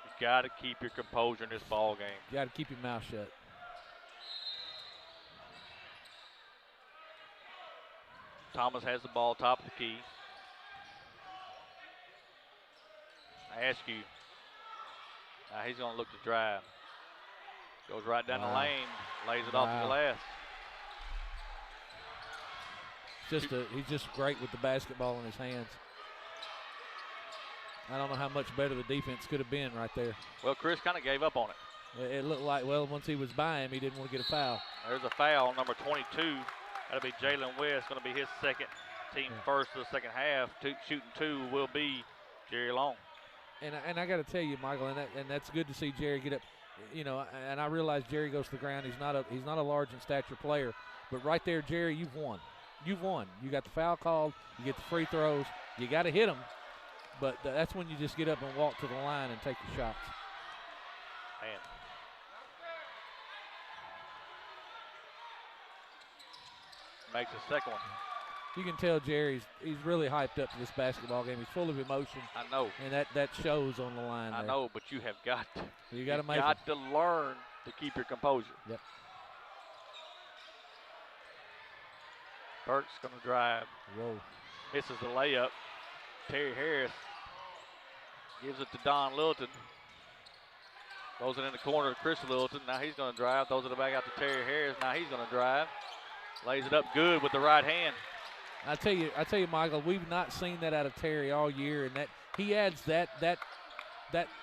you got to keep your composure in this ball game. You got to keep your mouth shut. Thomas has the ball, top of the key. Askew. Now he's going to look to drive. Goes right down the lane, lays it off the glass. He's just great with the basketball in his hands. I don't know how much better the defense could have been right there. Well, Chris kind of gave up on it. It looked like, well, once he was by him, he didn't want to get a foul. There's a foul, number 22. That'll be Jalen West, going to be his second. Team first of the second half. Shooting two will be Jerry Long. And I got to tell you, Michael, and that's good to see Jerry get up. You know, and I realize Jerry goes to the ground. He's not a large in stature player, but right there, Jerry, you've won. You've won. You got the foul called. You get the free throws. You got to hit them, but that's when you just get up and walk to the line and take your shots. Man. Makes the second one. You can tell Jerry's really hyped up to this basketball game. He's full of emotion. I know. And that shows on the line. I know, but you have got to. You got to make got to learn to keep your composure. Yep. Burke's going to drive. Whoa. Misses the layup. Terry Harris gives it to Don Littleton. Throws it in the corner to Chris Littleton. Now he's going to drive. Throws it back out to Terry Harris. Now he's going to drive. Lays it up good with the right hand. I tell you, Michael, we've not seen that out of Terry all year, and that he adds that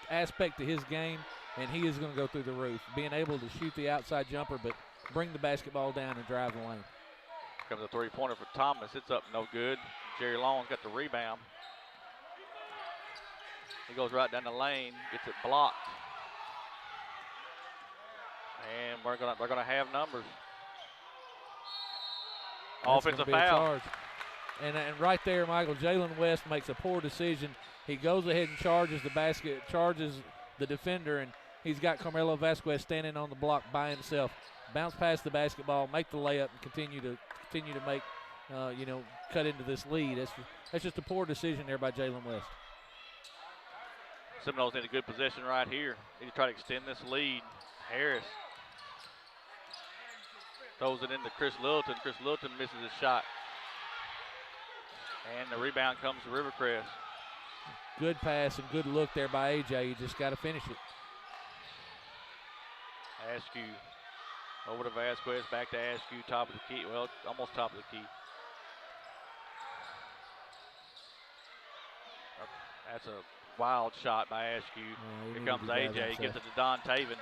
aspect to his game, and he is going to go through the roof. Being able to shoot the outside jumper, but bring the basketball down and drive the lane. Comes a three-pointer for Thomas. It's up, no good. Jerry Long's got the rebound. He goes right down the lane, gets it blocked, and they're gonna have numbers. That's Offensive gonna be a foul. charge. And right there, Michael, Jalen West makes a poor decision. He goes ahead and charges the basket, charges the defender, and he's got Carmelo Vasquez standing on the block by himself. Bounce past the basketball, make the layup, and continue to make, cut into this lead. That's just a poor decision there by Jalen West. Seminoles in a good position right here. Need to try to extend this lead. Harris throws it into Chris Littleton. Chris Littleton misses his shot. And the rebound comes to Rivercrest. Good pass and good look there by A.J. You just got to finish it. Askew over to Vasquez, back to Askew, top of the key. Well, almost top of the key. That's a wild shot by Askew. Here comes A.J. Gives it to Don Taven.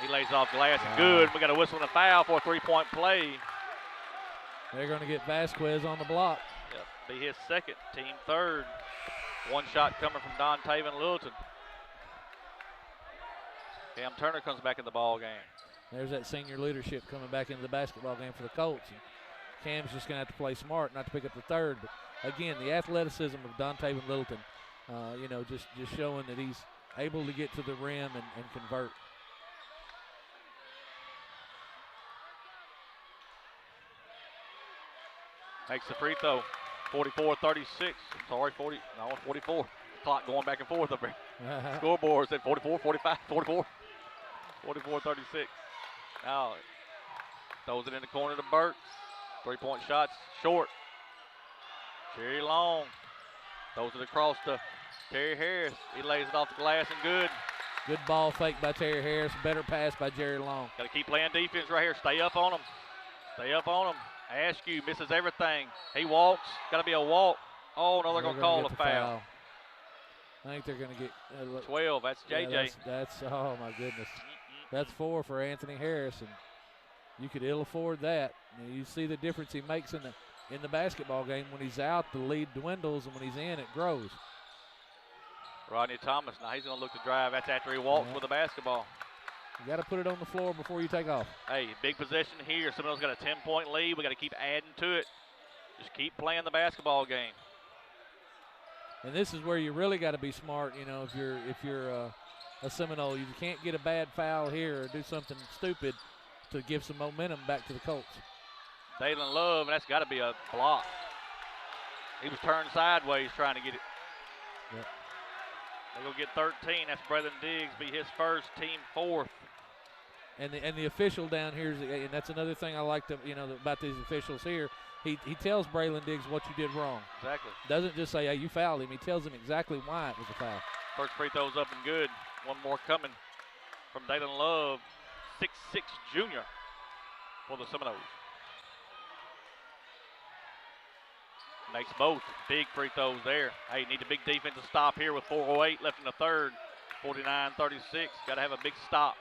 He lays off glass and good. We got a whistle and a foul for a three-point play. They're going to get Vasquez on the block. Yep, be his second, team third. One shot coming from Don Taven Littleton. Cam Turner comes back in the ball game. There's that senior leadership coming back into the basketball game for the Colts. And Cam's just going to have to play smart not to pick up the third. But, again, the athleticism of Dontaven Littleton, just showing that he's able to get to the rim and convert. Makes the free throw. 44-36. Sorry, 44. Clock going back and forth up here. Scoreboard said 44, 45, 44. 44-36. Now, throws it in the corner to Burks. 3-point shots short. Jerry Long throws it across to Terry Harris. He lays it off the glass and good. Good ball fake by Terry Harris. Better pass by Jerry Long. Got to keep playing defense right here. Stay up on him. Stay up on him. Askew misses everything. He walks. Got to be a walk. Oh, no, they're going to call a foul. I think they're going to get 12. That's JJ. Yeah, that's oh, my goodness. That's 4 for Anthony Harris, and you could ill afford that. You see the difference he makes in the basketball game. When he's out, the lead dwindles, and when he's in, it grows. Rodney Thomas, now he's going to look to drive. That's after he walks with the basketball. You got to put it on the floor before you take off. Hey, big possession here. Seminoles got a 10-point lead. We got to keep adding to it. Just keep playing the basketball game. And this is where you really got to be smart. If you're a Seminole, you can't get a bad foul here or do something stupid to give some momentum back to the Colts. Dalen Love, and that's got to be a block. He was turned sideways trying to get it. Yep. They're going to get 13. That's Braylon Diggs, be his first, team fourth. And the official down here, and that's another thing I like about these officials here. He tells Braylon Diggs what you did wrong. Exactly. Doesn't just say, hey, you fouled him. He tells him exactly why it was a foul. First free throw's up and good. One more coming from Dalen Love, 6'6" junior for the Seminoles. Makes both big free throws there. Hey, need a big defensive stop here with 4:08 left in the third. 49-36. Got to have a big stop.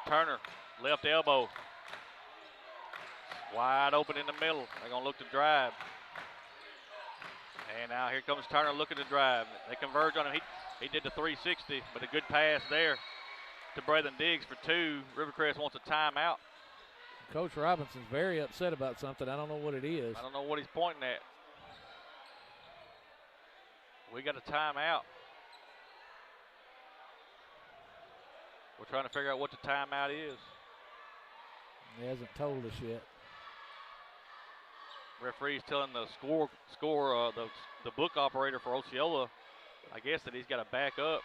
Turner, left elbow. Wide open in the middle. They're going to look to drive. And now here comes Turner looking to drive. They converge on him. He did the 360, but a good pass there to Braylon Diggs for 2. Rivercrest wants a timeout. Coach Robinson's very upset about something. I don't know what it is. I don't know what he's pointing at. We got a timeout. We're trying to figure out what the timeout is. He hasn't told us yet. Referee's telling the the book operator for Osceola, I guess, that he's got to back up.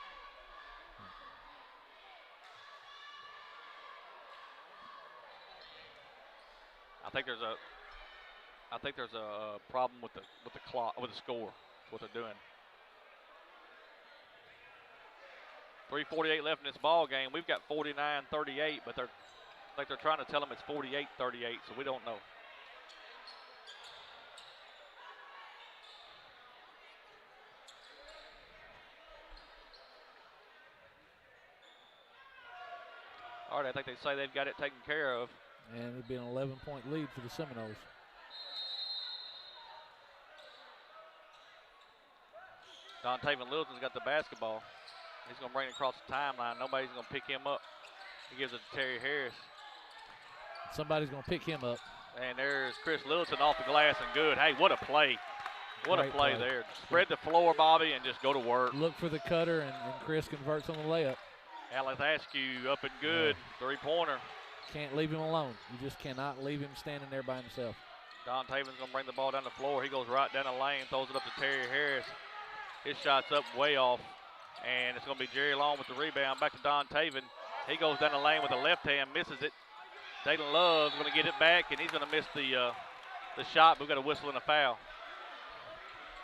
I think there's a problem with the clock, with the score. That's what they're doing. 3:48 left in this ball game. We've got 49-38, but they're trying to tell them it's 48-38, so we don't know. All right, I think they say they've got it taken care of. And it'd be an 11-point lead for the Seminoles. Dontaven Littleton's got the basketball. He's going to bring it across the timeline. Nobody's going to pick him up. He gives it to Terry Harris. Somebody's going to pick him up. And there's Chris Littleton off the glass and good. Hey, what a play. What Great a play there. Spread the floor, Bobby, and just go to work. Look for the cutter, and Chris converts on the layup. Alex Askew up and good. Three-pointer. Can't leave him alone. You just cannot leave him standing there by himself. Dontaven's going to bring the ball down the floor. He goes right down the lane, throws it up to Terry Harris. His shot's up way off. And it's going to be Jerry Long with the rebound. Back to Dontaven. He goes down the lane with the left hand, misses it. Dalen Love's going to get it back, and he's going to miss the shot. We've got a whistle and a foul.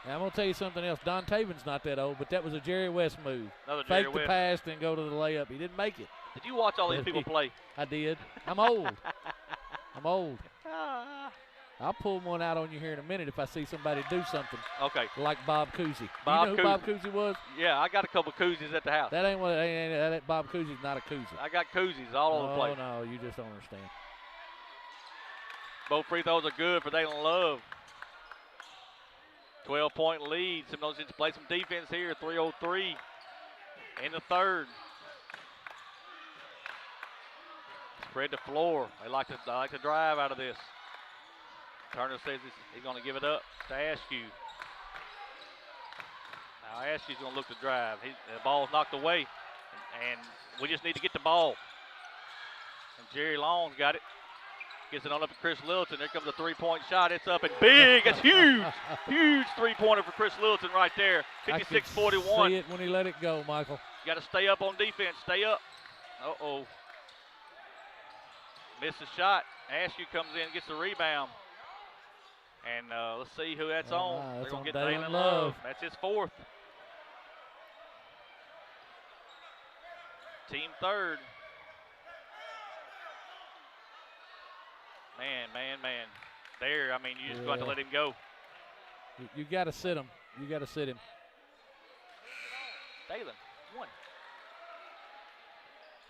Now, I'm going to tell you something else. Dontaven's not that old, but that was a Jerry West move. Another Jerry Fake the West. pass, then go to the layup. He didn't make it. Did you watch all these people play? I did. I'm old. I'm old. I'll pull one out on you here in a minute if I see somebody do something. Okay. Like Bob Cousy. You Bob know who Bob Cousy was? Yeah, I got a couple koozies at the house. That ain't what. That Bob Cousy's not a Cousy. I got koozies all over the place. No, you just don't understand. Both free throws are good for Dalen Love. 12-point lead. Seminoles needs to play some defense here. 3:03 in the third. Spread the floor. They like to drive out of this. Turner says he's going to give it up to Askew. Now Askew's going to look to drive. The ball's knocked away, and we just need to get the ball. And Jerry Long's got it. Gets it on up to Chris Littleton. There comes a three-point shot. It's up and big. It's huge. Huge three-pointer for Chris Littleton right there. 56-41. See it when he let it go, Michael. Got to stay up on defense. Stay up. Uh-oh. Missed the shot. Askew comes in, gets the rebound. And let's see who that's on. They're going to get Dalen Love. That's his fourth. Team third. Man. There, I mean, you just got to let him go. You got to sit him. You got to sit him. Dalen, one.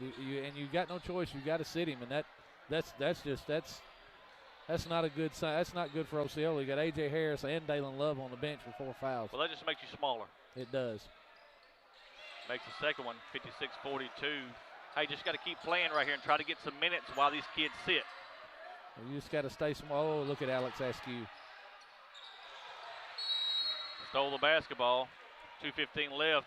And you got no choice. You got to sit him, and that's not a good sign. That's not good for Osceola. You got A.J. Harris and Dalen Love on the bench with 4 fouls. Well, that just makes you smaller. It does. Makes the second one 56-42. Hey, just got to keep playing right here and try to get some minutes while these kids sit. You just got to stay small. Oh, look at Alex Askew. Stole the basketball. 2:15 left.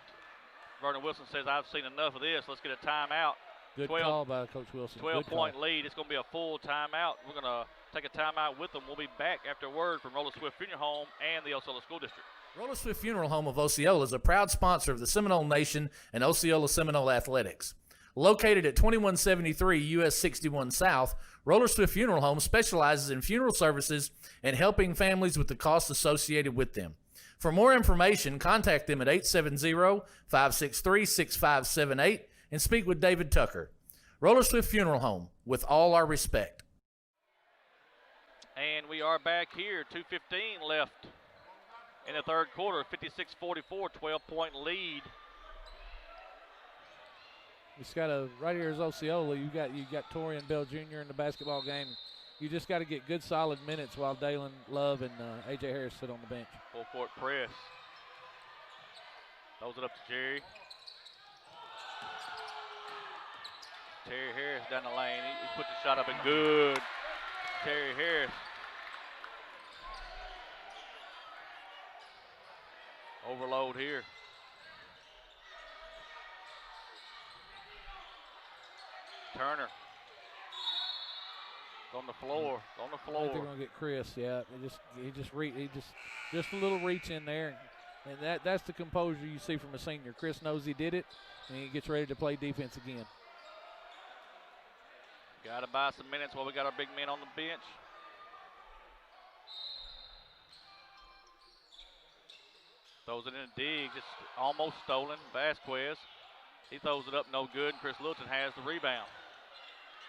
Vernon Wilson says, I've seen enough of this. Let's get a timeout. Good call by Coach Wilson. 12-point lead. It's going to be a full timeout. We're going to take a timeout with them. We'll be back after a word from Roller Swift Funeral Home and the Osceola School District. Roller Swift Funeral Home of Osceola is a proud sponsor of the Seminole Nation and Osceola Seminole Athletics. Located at 2173 US 61 South, Roller Swift Funeral Home specializes in funeral services and helping families with the costs associated with them. For more information, contact them at 870-563-6578 and speak with David Tucker. Roller Swift Funeral Home, with all our respect. And we are back here. 2:15 left in the third quarter. 56-44, 12-point lead. It's got right here is Osceola. You got Torian Bell Jr. in the basketball game. You just got to get good solid minutes while Dalen Love and A.J. Harris sit on the bench. Full court press. Throws it up to Jerry. Terry Harris down the lane. He put the shot up and good. Terry Harris. Overload here. Turner. On the floor. On the I floor. think they're gonna get Chris. Yeah, he just a little reach in there, and that's the composure you see from a senior. Chris knows he did it, and he gets ready to play defense again. Got to buy some minutes while we got our big men on the bench. Throws it in a dig, just almost stolen. Vasquez, he throws it up, no good. And Chris Littleton has the rebound.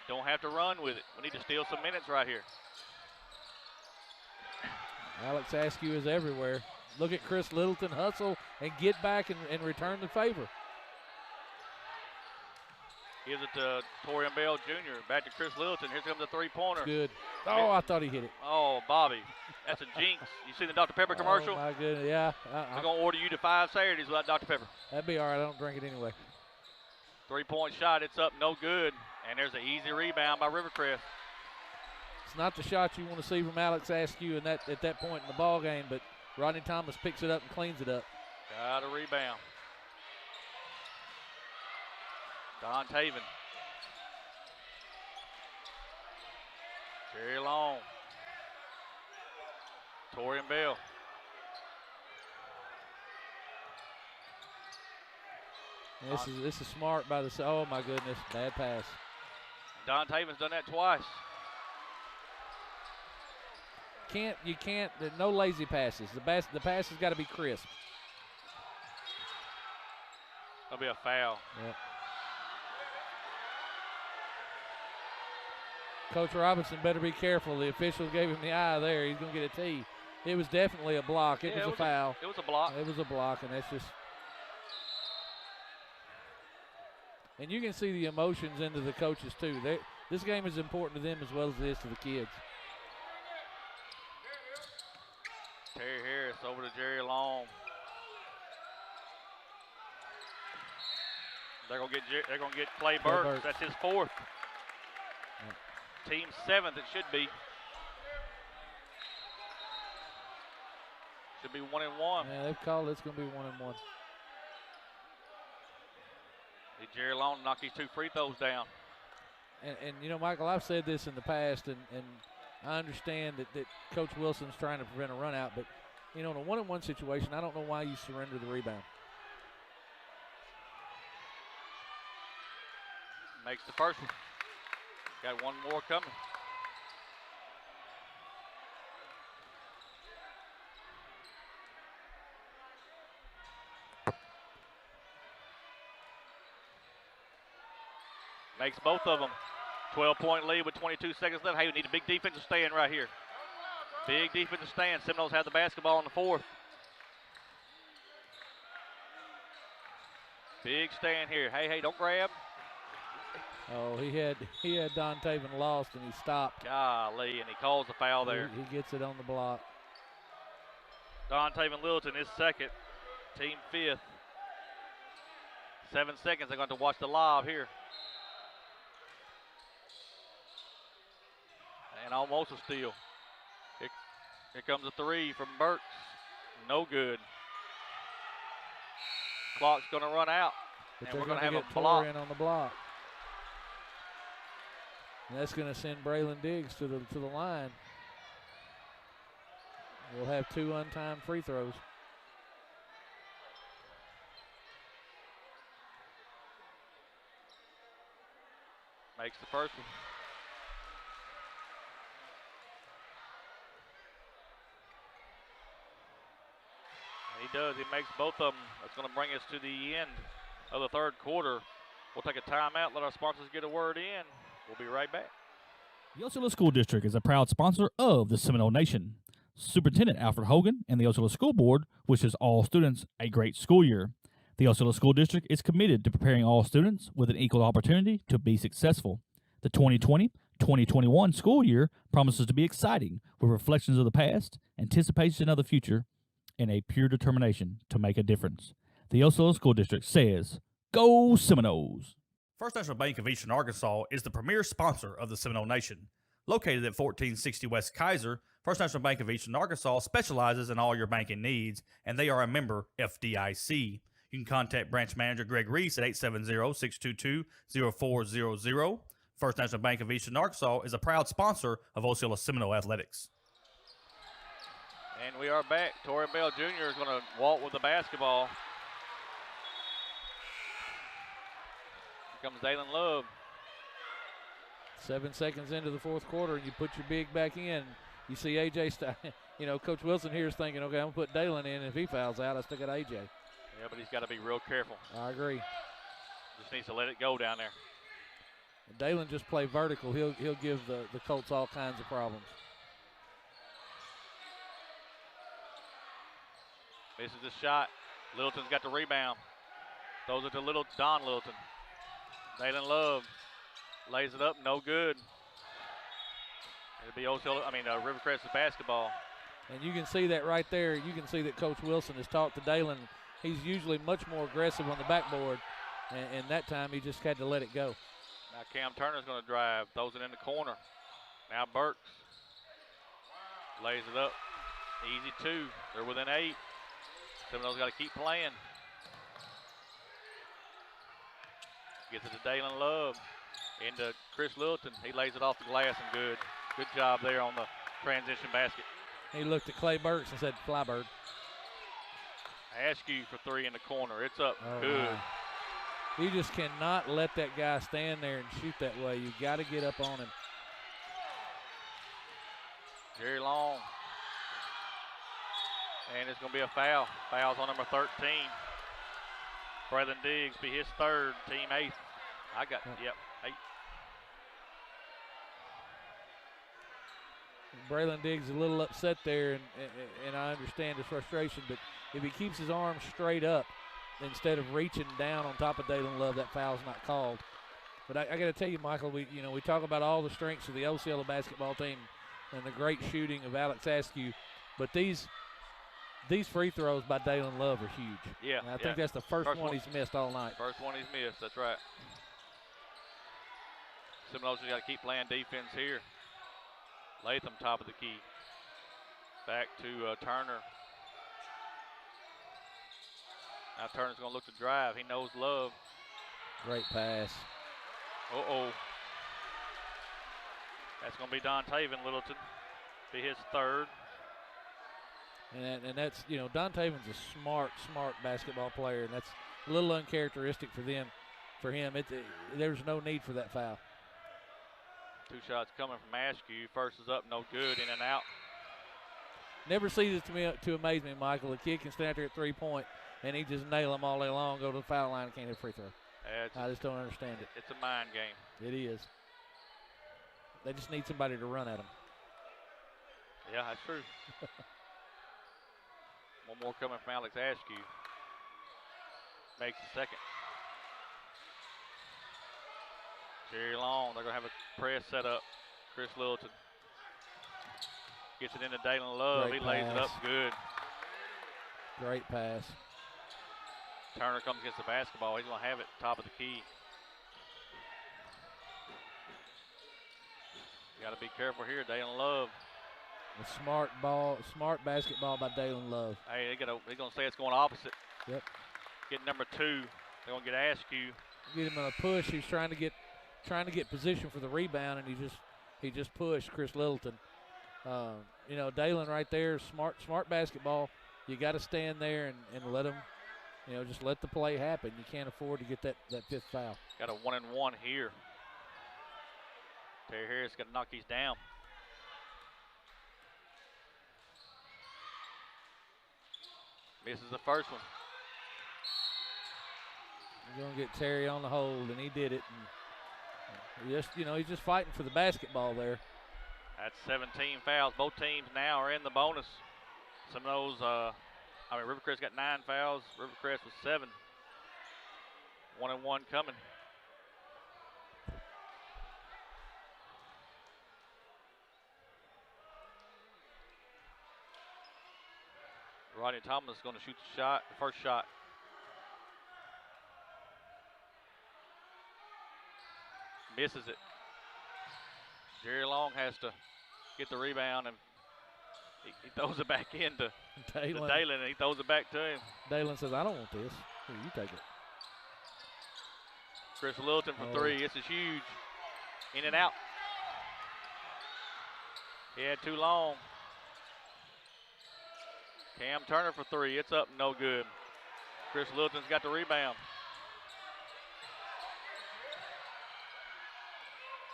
Don't have to run with it. We need to steal some minutes right here. Alex Askew is everywhere. Look at Chris Littleton hustle and get back and return the favor. Gives it to Torian Bell Jr. Back to Chris Littleton. Here comes the three-pointer. Good. Oh, I thought he hit it. Oh, Bobby. That's a jinx. You seen the Dr. Pepper commercial? Oh, my goodness. Yeah. We're going to order you to 5 Saturdays without Dr. Pepper. That'd be all right. I don't drink it anyway. Three-point shot. It's up. No good. And there's an easy rebound by Rivercrest. It's not the shot you want to see from Alex Askew at that point in the ball game, but Rodney Thomas picks it up and cleans it up. Got a rebound. Don Taven. Jerry Long. Torian Bell. This is smart by the. Oh my goodness, bad pass. Don Taven's done that twice. You can't. There's no lazy passes. The pass has got to be crisp. That'll be a foul. Yep. Coach Robinson better be careful. The official gave him the eye there. He's going to get a T. It was definitely a block. It was a foul. It was a block. It was a block, and that's just. And you can see the emotions into the coaches, too. This game is important to them as well as it is to the kids. Terry Harris over to Jerry Long. They're gonna get Clay Burks. That's his fourth. Team 7th, it should be. Should be 1-1. Yeah, they've called it's going to be 1-1. Need Jerry Long to knock these 2 free throws down. And you know, Michael, I've said this in the past, and I understand that Coach Wilson's trying to prevent a run out, but, you know, in a 1-on-1 situation, I don't know why you surrender the rebound. Makes the first one. Got one more coming. Makes both of them. 12-point lead with 22 seconds left. Hey, we need a big defensive stand right here. Big defensive stand. Seminoles have the basketball in the 4th. Big stand here. Hey, don't grab. Oh, he had Don Taven lost, and he stopped. Golly, and he calls the foul there. He gets it on the block. Don Taven Littleton is second. Team 5th. 7 seconds. They're going to watch the lob here. And almost a steal. Here comes a 3 from Burks. No good. Clock's going to run out. But And we're they're going to have get a block. in on the block. And that's going to send Braylon Diggs to the line. We'll have 2 untimed free throws. Makes the first one. He does. He makes both of them. That's going to bring us to the end of the 3rd quarter. We'll take a timeout, let our sponsors get a word in. We'll be right back. The Osceola School District is a proud sponsor of the Seminole Nation. Superintendent Alfred Hogan and the Osceola School Board wishes all students a great school year. The Osceola School District is committed to preparing all students with an equal opportunity to be successful. The 2020-2021 school year promises to be exciting with reflections of the past, anticipation of the future, and a pure determination to make a difference. The Osceola School District says, Go Seminoles! First National Bank of Eastern Arkansas is the premier sponsor of the Seminole Nation. Located at 1460 West Kaiser, First National Bank of Eastern Arkansas specializes in all your banking needs, and they are a member FDIC. You can contact branch manager Greg Reese at 870-622-0400. First National Bank of Eastern Arkansas is a proud sponsor of Osceola Seminole Athletics. And we are back. Torrey Bell Jr. is going to walk with the basketball. Here comes Dalen Love. 7 seconds into the 4th quarter, and you put your big back in. You see AJ, Coach Wilson here is thinking, okay, I'm going to put Dalen in. If he fouls out, I still got AJ. Yeah, but he's got to be real careful. I agree. Just needs to let it go down there. Dalen just play vertical. He'll give the Colts all kinds of problems. Misses the shot. Littleton's got the rebound. Throws it to Don Littleton. Dalen Love lays it up, no good. It'll be Rivercrest's basketball. And you can see that right there. You can see that Coach Wilson has talked to Dalen. He's usually much more aggressive on the backboard, and that time he just had to let it go. Now Cam Turner's going to drive, throws it in the corner. Now Burks lays it up. Easy 2. They're within 8. Seminoles got to keep playing. Gets it to Dalen Love. Into Chris Littleton. He lays it off the glass and good. Good job there on the transition basket. He looked at Clay Burks and said, "Fly, bird." Askew for 3 in the corner. It's up. Oh, Good. My. You just cannot let that guy stand there and shoot that way. You got to get up on him. Jerry Long. And it's going to be a foul. Foul's on number 13. Braylon Diggs be his 3rd, team 8th. Yep, 8. Braylon Diggs is a little upset there, and I understand his frustration, but if he keeps his arms straight up instead of reaching down on top of Dalen Love, that foul's not called. But I got to tell you, Michael, we talk about all the strengths of the Osceola basketball team and the great shooting of Alex Askew, but these free throws by Dalen Love are huge. Yeah, and I think that's the first one he's missed all night. First one he's missed, that's right. Seminoles got to keep playing defense here. Latham, top of the key. Back to Turner. Now Turner's going to look to drive. He knows Love. Great pass. Uh-oh. That's going to be Don Taven Littleton. Be his third. And that's, you know, Don Taven's a smart basketball player, and that's a little uncharacteristic for them. For him, there's no need for that foul. 2 shots coming from Askew. First is up, no good, in and out. Never ceases to amaze me, Michael. The kid can stand there at 3-point, and he just nail them all day long, go to the foul line, and can't hit a free throw. I just don't understand it. It's a mind game. It is. They just need somebody to run at them. Yeah, that's true. One more coming from Alex Askew. Makes the second. Jerry Long, they're going to have a press set up. Chris Littleton gets it into Dalen Love. Great he lays it pass. up good. Great pass. Turner comes against the basketball. He's going to have it top of the key. You got to be careful here, Dalen Love. A smart basketball by Dalen Love. Hey, they're going to say it's going opposite. Yep. Get number 2. They're going to get Askew. Get him on a push. He's trying to get position for the rebound, and he just pushed Chris Littleton. You know, Dalen right there, smart basketball. You got to stand there and let him, you know, just let the play happen. You can't afford to get that 5th foul. Got a 1-and-1 here. Terry Harris got to knock these down. Misses the first one. He's going to get Terry on the hold, and he did it. And he's just fighting for the basketball there. That's 17 fouls. Both teams now are in the bonus. Seminoles, Rivercrest got 9 fouls. Rivercrest was 7. 1-and-1 coming. Rodney Thomas is going to shoot the first shot. Misses it. Jerry Long has to get the rebound, and he throws it back into Dalen, and he throws it back to him. Dalen says, I don't want this. Here, you take it. Chris Littleton for 3. This is huge. In and out. He had too long. Cam Turner for 3. It's up, no good. Chris Littleton's got the rebound.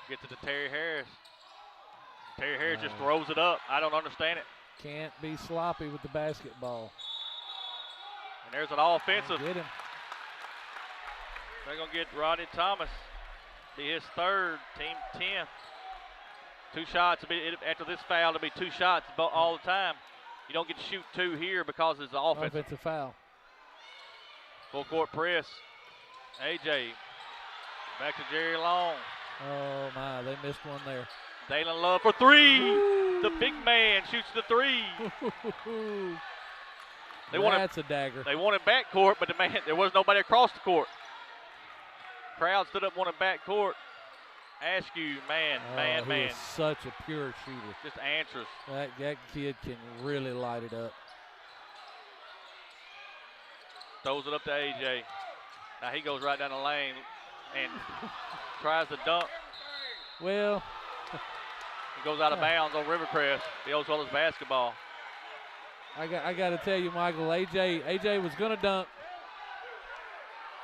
Gets it to Terry Harris. Terry Harris just throws it up. I don't understand it. Can't be sloppy with the basketball. And there's an offensive. Get him. They're going to get Rodney Thomas. Be his 3rd, team 10th. 2 shots. After this foul, it'll be 2 shots all the time. You don't get to shoot 2 here because it's an Offensive foul. Full court press. AJ. Back to Jerry Long. Oh, my. They missed one there. Dalen Love for 3. Ooh. The big man shoots the 3. That's a dagger. They wanted backcourt, but there was nobody across the court. Crowd stood up, wanted backcourt. Askew, man. He is such a pure shooter. Just answers. That kid can really light it up. Throws it up to AJ. Now he goes right down the lane and tries to dunk. Well, he goes out of bounds on Rivercrest. The Osceola's basketball. I got to tell you, Michael, AJ was going to dunk,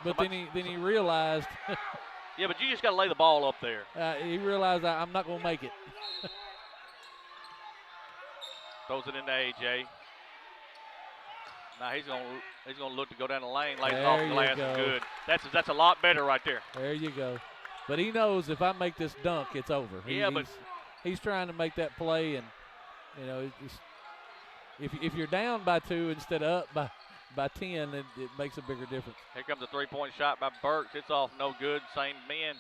but then he realized. Yeah, but you just got to lay the ball up there. He realized I'm not going to make it. Throws it into AJ. Now he's gonna look to go down the lane, lays it off the glass, and good. That's a lot better right there. There you go. But he knows if I make this dunk, it's over. He's trying to make that play, and you know, if you're down by 2 instead of up by 10, it makes a bigger difference. Here comes a 3-point shot by Burks. It's off, no good. Same men.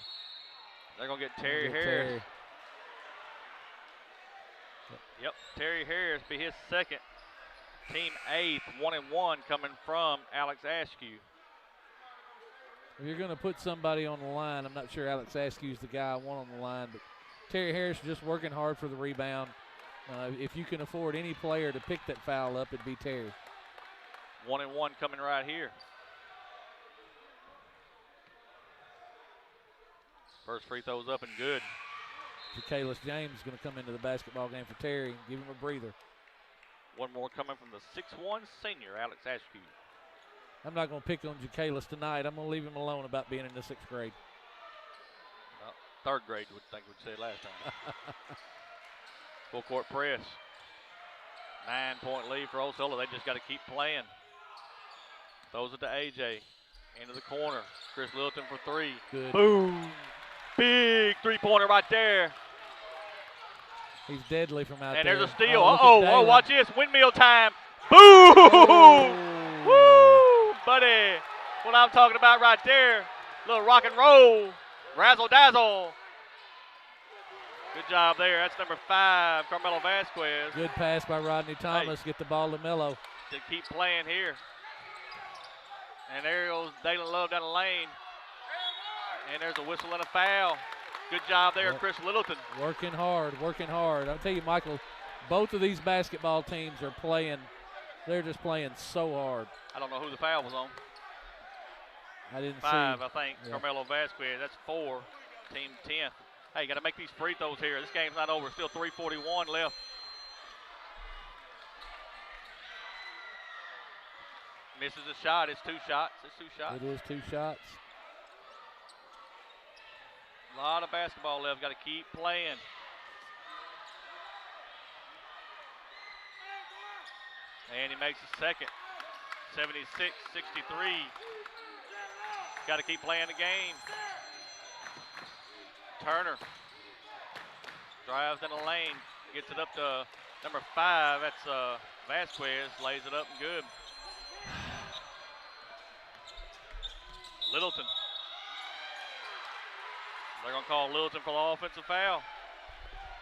They're gonna get Terry Harris. Yep, Terry Harris be his 2nd. Team 8th, 1-and-1 coming from Alex Askew. If you're going to put somebody on the line, I'm not sure Alex Askew's the guy I want on the line, but Terry Harris just working hard for the rebound. If you can afford any player to pick that foul up, it'd be Terry. 1-and-1 coming right here. First free throw's up and good. Jakalis James is going to come into the basketball game for Terry and give him a breather. One more coming from the 6'1 senior, Alex Askew. I'm not going to pick on Jakalis tonight. I'm going to leave him alone about being in the 6th grade. Third grade, would think we'd say last time. Full court press. 9-point lead for Osceola. They just got to keep playing. Throws it to AJ. Into the corner. Chris Littleton for 3. Good. Boom. Big three-pointer right there. He's deadly from out there. And there's a steal. look at Oh, Dalen. watch this. Windmill time. Boom. Woo, buddy. What I'm talking about right there. Little rock and roll. Razzle dazzle. Good job there. That's number 5, Carmelo Vasquez. Good pass by Rodney Thomas. Hey. Get the ball to Mello. To keep playing here. And there goes Dalen Love down the lane. And there's a whistle and a foul. Good job there, Yep. Chris Littleton. Working hard, working hard. I'll tell you, Michael, both of these basketball teams are playing. They're just playing so hard. I don't know who the foul was on. I didn't 5, see. I think. Yeah. Carmelo Vasquez. That's 4. Team 10th. Hey, got to make these free throws here. This game's not over. Still 3:41 left. Misses a shot. It's 2 shots. It's 2 shots. It is 2 shots. A lot of basketball left. Got to keep playing. And he makes a second. 76-63. Got to keep playing the game. Turner drives in the lane, gets it up to number 5. That's Vasquez, lays it up and good. Littleton. They're going to call Littleton for the offensive foul.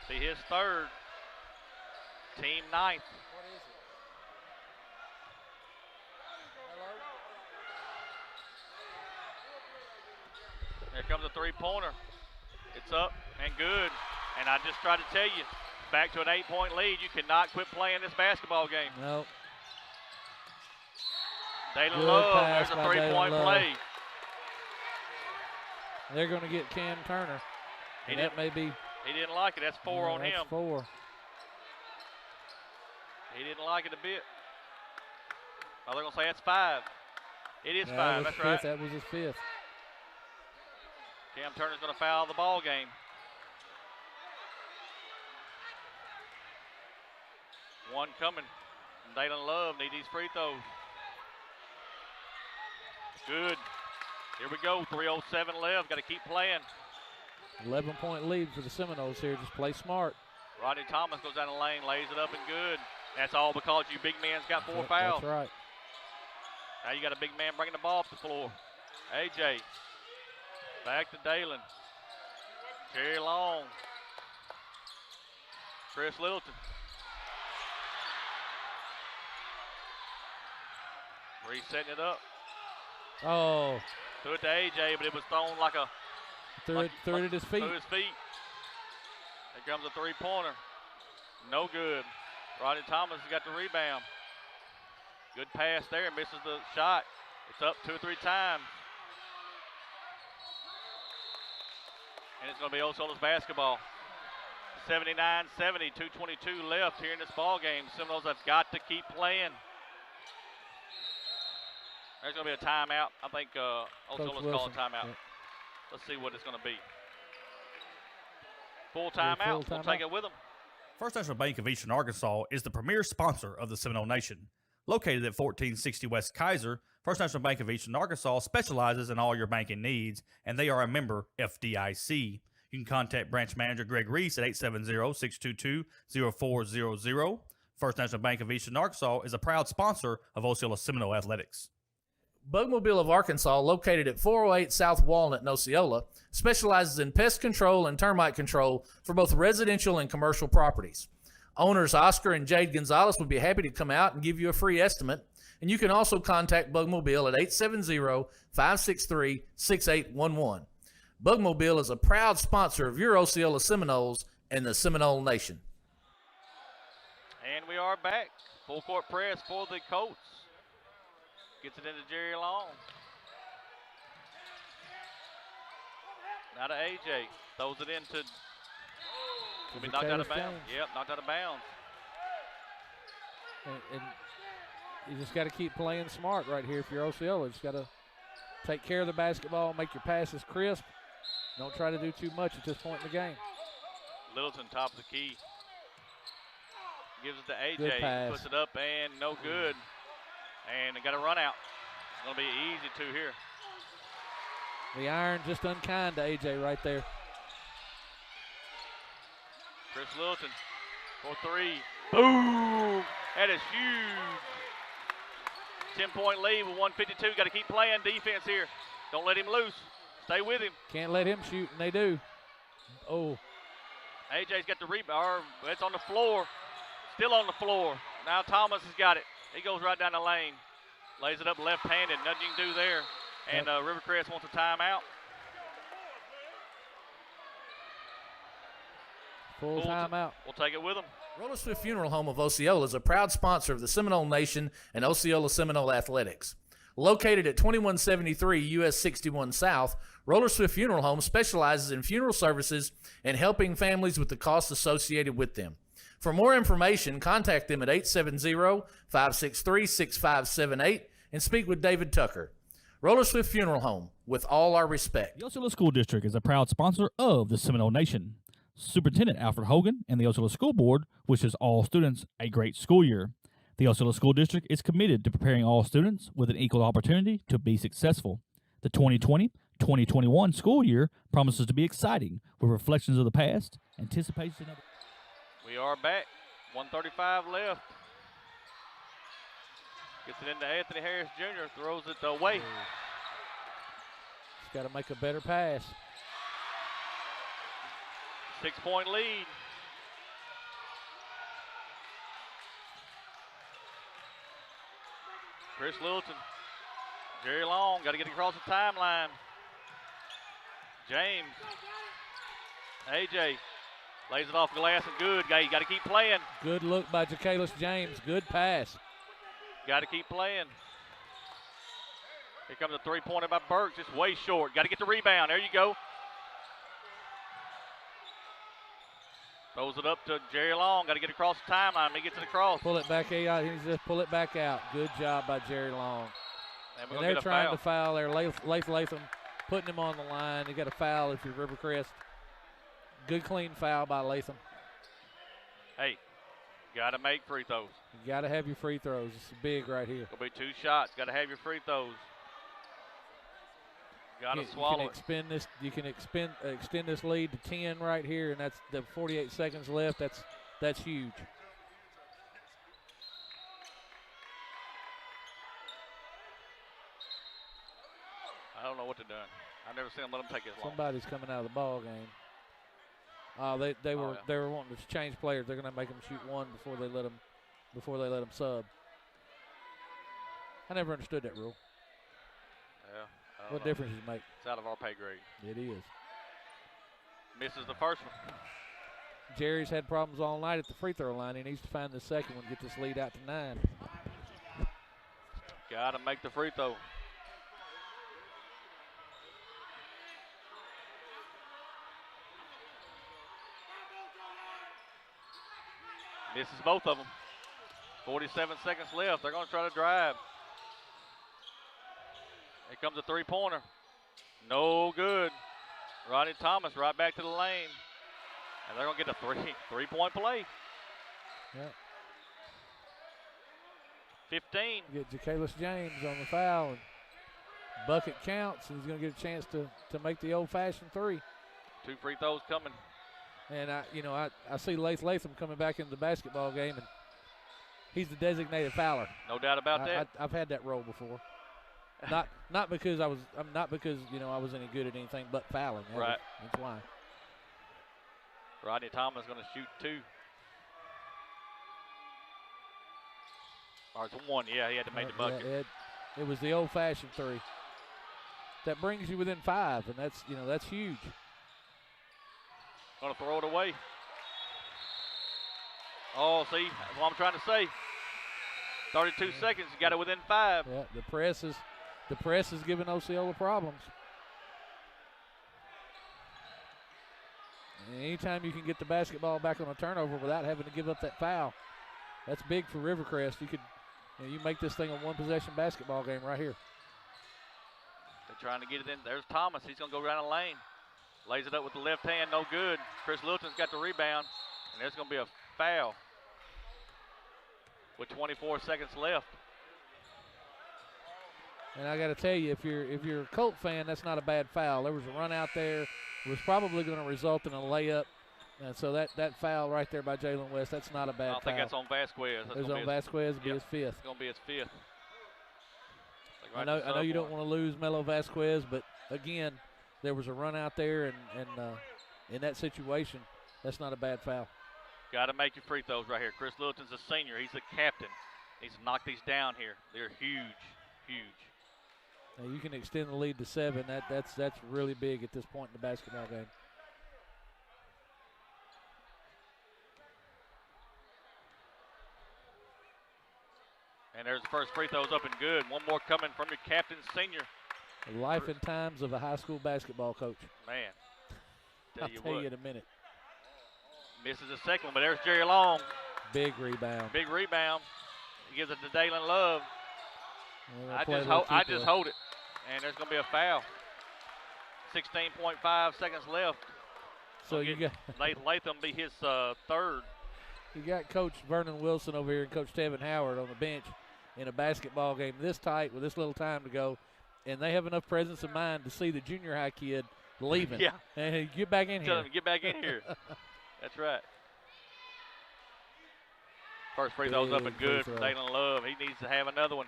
Be his 3rd. Team 9th. What is it? Hello? Here comes a 3-pointer. It's up and good. And I just tried to tell you, back to an 8-point lead. You cannot quit playing this basketball game. No. Dalen Good Love, pass there's a by Dalen 3-point Love. play. They're going to get Cam Turner. He And that may be. He didn't like it. That's 4 on that's him. 4. He didn't like it a bit. Oh, they're going to say that's 5. It is 5. That's right. That was his 5th. Cam Turner's going to foul the ball game. One coming. And Dalen Love need these free throws. Good. Here we go. 3:07 left. Got to keep playing. 11-point lead for the Seminoles here. Just play smart. Rodney Thomas goes down the lane, lays it up and good. That's all because you big men's got 4 fouls. That's right. Now you got a big man bringing the ball off the floor. AJ. Back to Dalen. Jerry Long. Chris Littleton. Resetting it up. Oh, Threw it to AJ, but it was thrown like a threw it at his feet. through his feet. Here comes a 3-pointer. No good. Rodney Thomas has got the rebound. Good pass there. Misses the shot. It's up 2 or 3 times. And it's going to be Osceola's basketball. 79-70, 2:22 left here in this ball game. Seminoles have got to keep playing. There's going to be a timeout. I think Osceola's calling timeout. Yep. Let's see what it's going to be. Full timeout. We'll take it with them. First National Bank of Eastern Arkansas is the premier sponsor of the Seminole Nation. Located at 1460 West Kaiser, First National Bank of Eastern Arkansas specializes in all your banking needs, and they are a member FDIC. You can contact branch manager Greg Reese at 870-622-0400. First National Bank of Eastern Arkansas is a proud sponsor of Osceola Seminole Athletics. Bugmobile of Arkansas, located at 408 South Walnut in Osceola, specializes in pest control and termite control for both residential and commercial properties. Owners Oscar and Jade Gonzalez would be happy to come out and give you a free estimate. And you can also contact Bugmobile at 870-563-6811. Bugmobile is a proud sponsor of your Osceola Seminoles and the Seminole Nation. And we are back. Full court press for the Colts. Gets it into Jerry Long. Now to AJ. Throws it into. Will be knocked out of bounds. Yep, knocked out of bounds. And you just got to keep playing smart right here if you're Osceola. You just got to take care of the basketball, make your passes crisp. Don't try to do too much at this point in the game. Littleton, top of the key. Gives it to Good AJ. pass. Puts it up and no good. And they got a run out. It's going to be an easy two here. The iron just unkind to AJ right there. Chris Littleton for three. Boom! That is huge. 10-point lead with 1:52. Got to keep playing defense here. Don't let him loose. Stay with him. Can't let him shoot, and they do. Oh. AJ's got the rebound. It's on the floor. Still on the floor. Now Thomas has got it. He goes right down the lane. Lays it up left-handed. Nothing you can do there. And Rivercrest wants a timeout. Full timeout. We'll take it with them. Roller Swift Funeral Home of Osceola is a proud sponsor of the Seminole Nation and Osceola Seminole Athletics. Located at 2173 US 61 South, Roller Swift Funeral Home specializes in funeral services and helping families with the costs associated with them. For more information, contact them at 870-563-6578 and speak with David Tucker. Roller Swift Funeral Home, with all our respect. The Osceola School District is a proud sponsor of the Seminole Nation. Superintendent Alfred Hogan and the Osceola School Board wishes all students a great school year. The Osceola School District is committed to preparing all students with an equal opportunity to be successful. The 2020-2021 school year promises to be exciting with reflections of the past, anticipation of... We are back. 1:35 left. Gets it into Anthony Harris Jr. Throws it away. He's got to make a better pass. 6-point lead. Chris Littleton. Jerry Long. Got to get across the timeline. James. AJ. Lays it off glass and good. You got to keep playing. Good look by Ja'Kalis James. Good pass. Got to keep playing. Here comes a three-pointer by Burks. It's way short. Got to get the rebound. There you go. Throws it up to Jerry Long. Got to get across the timeline. He gets it across. Pull it back out. He just pull it back out. Good job by Jerry Long. And they're trying to foul there. Latham putting him on the line. You got a foul if you're Rivercrest. Good clean foul by Latham. Hey, got to make free throws. You got to have your free throws. It's big right here. Gonna be 2 shots. Got to have your free throws. Got to swallow it. You can extend this lead to 10 right here, and that's the 48 seconds left. That's huge. I don't know what they're doing. I've never seen them let them take this long. Somebody's coming out of the ball game. They were wanting to change players. They're going to make them shoot one before they let them sub. I never understood that rule. Yeah. What difference does it make? It's out of our pay grade. It is. Misses the first one. Jerry's had problems all night at the free throw line. He needs to find the second one, get this lead out to 9. Got to make the free throw. Misses both of them. 47 seconds left. They're going to try to drive. Here comes a three-pointer. No good. Rodney Thomas right back to the lane. And they're going to get a three-point play. Yep. 15. Get Ja'Kalis James on the foul. And bucket counts, and he's going to get a chance to make the old-fashioned three. 2 free throws coming. And I see Latham coming back into the basketball game, and he's the designated fouler. No doubt about that. I've had that role before. Not because I was any good at anything but fouling. Right. That's why. Rodney Thomas going to shoot 2. Or it's 1. Yeah, he had to make the bucket. It was the old-fashioned 3. That brings you within 5, and that's huge. Going to throw it away. Oh, see, that's what I'm trying to say. 32 seconds, you got it within 5. Yeah, the press is giving Osceola problems. And anytime you can get the basketball back on a turnover without having to give up that foul, that's big for Rivercrest. You make this thing a one-possession basketball game right here. They're trying to get it in. There's Thomas. He's going to go around the lane. Lays it up with the left hand. No good. Chris Littleton's got the rebound. And there's going to be a foul with 24 seconds left. And I got to tell you, if you're a Colt fan, that's not a bad foul. There was a run out there. It was probably going to result in a layup. And so that foul right there by Jalen West, that's not a bad foul. I think that's on Vasquez. It's on Vasquez. It'll be his 5th. It's going to be his 5th. I know you don't want to lose Melo Vasquez, but again, there was a run out there, and in that situation, that's not a bad foul. Got to make your free throws right here. Chris Littleton's a senior. He's the captain. Needs to knock these down here. They're huge, huge. Now you can extend the lead to 7. That's really big at this point in the basketball game. And there's the first free throws up and good. One more coming from your captain, senior. The life and times of a high school basketball coach. Man, I'll tell you in a minute. Misses the second one, but there's Jerry Long. Big rebound. Big rebound. He gives it to Dalen Love. I just hold it. And there's going to be a foul. 16.5 seconds left. So you got Latham be his 3rd. You got Coach Vernon Wilson over here and Coach Tevin Howard on the bench in a basketball game this tight with this little time to go, and they have enough presence of mind to see the junior high kid leaving. Yeah. And get back in Tell here. him, get back in here. That's right. First free throw's up and good for Dalen Love. He needs to have another one.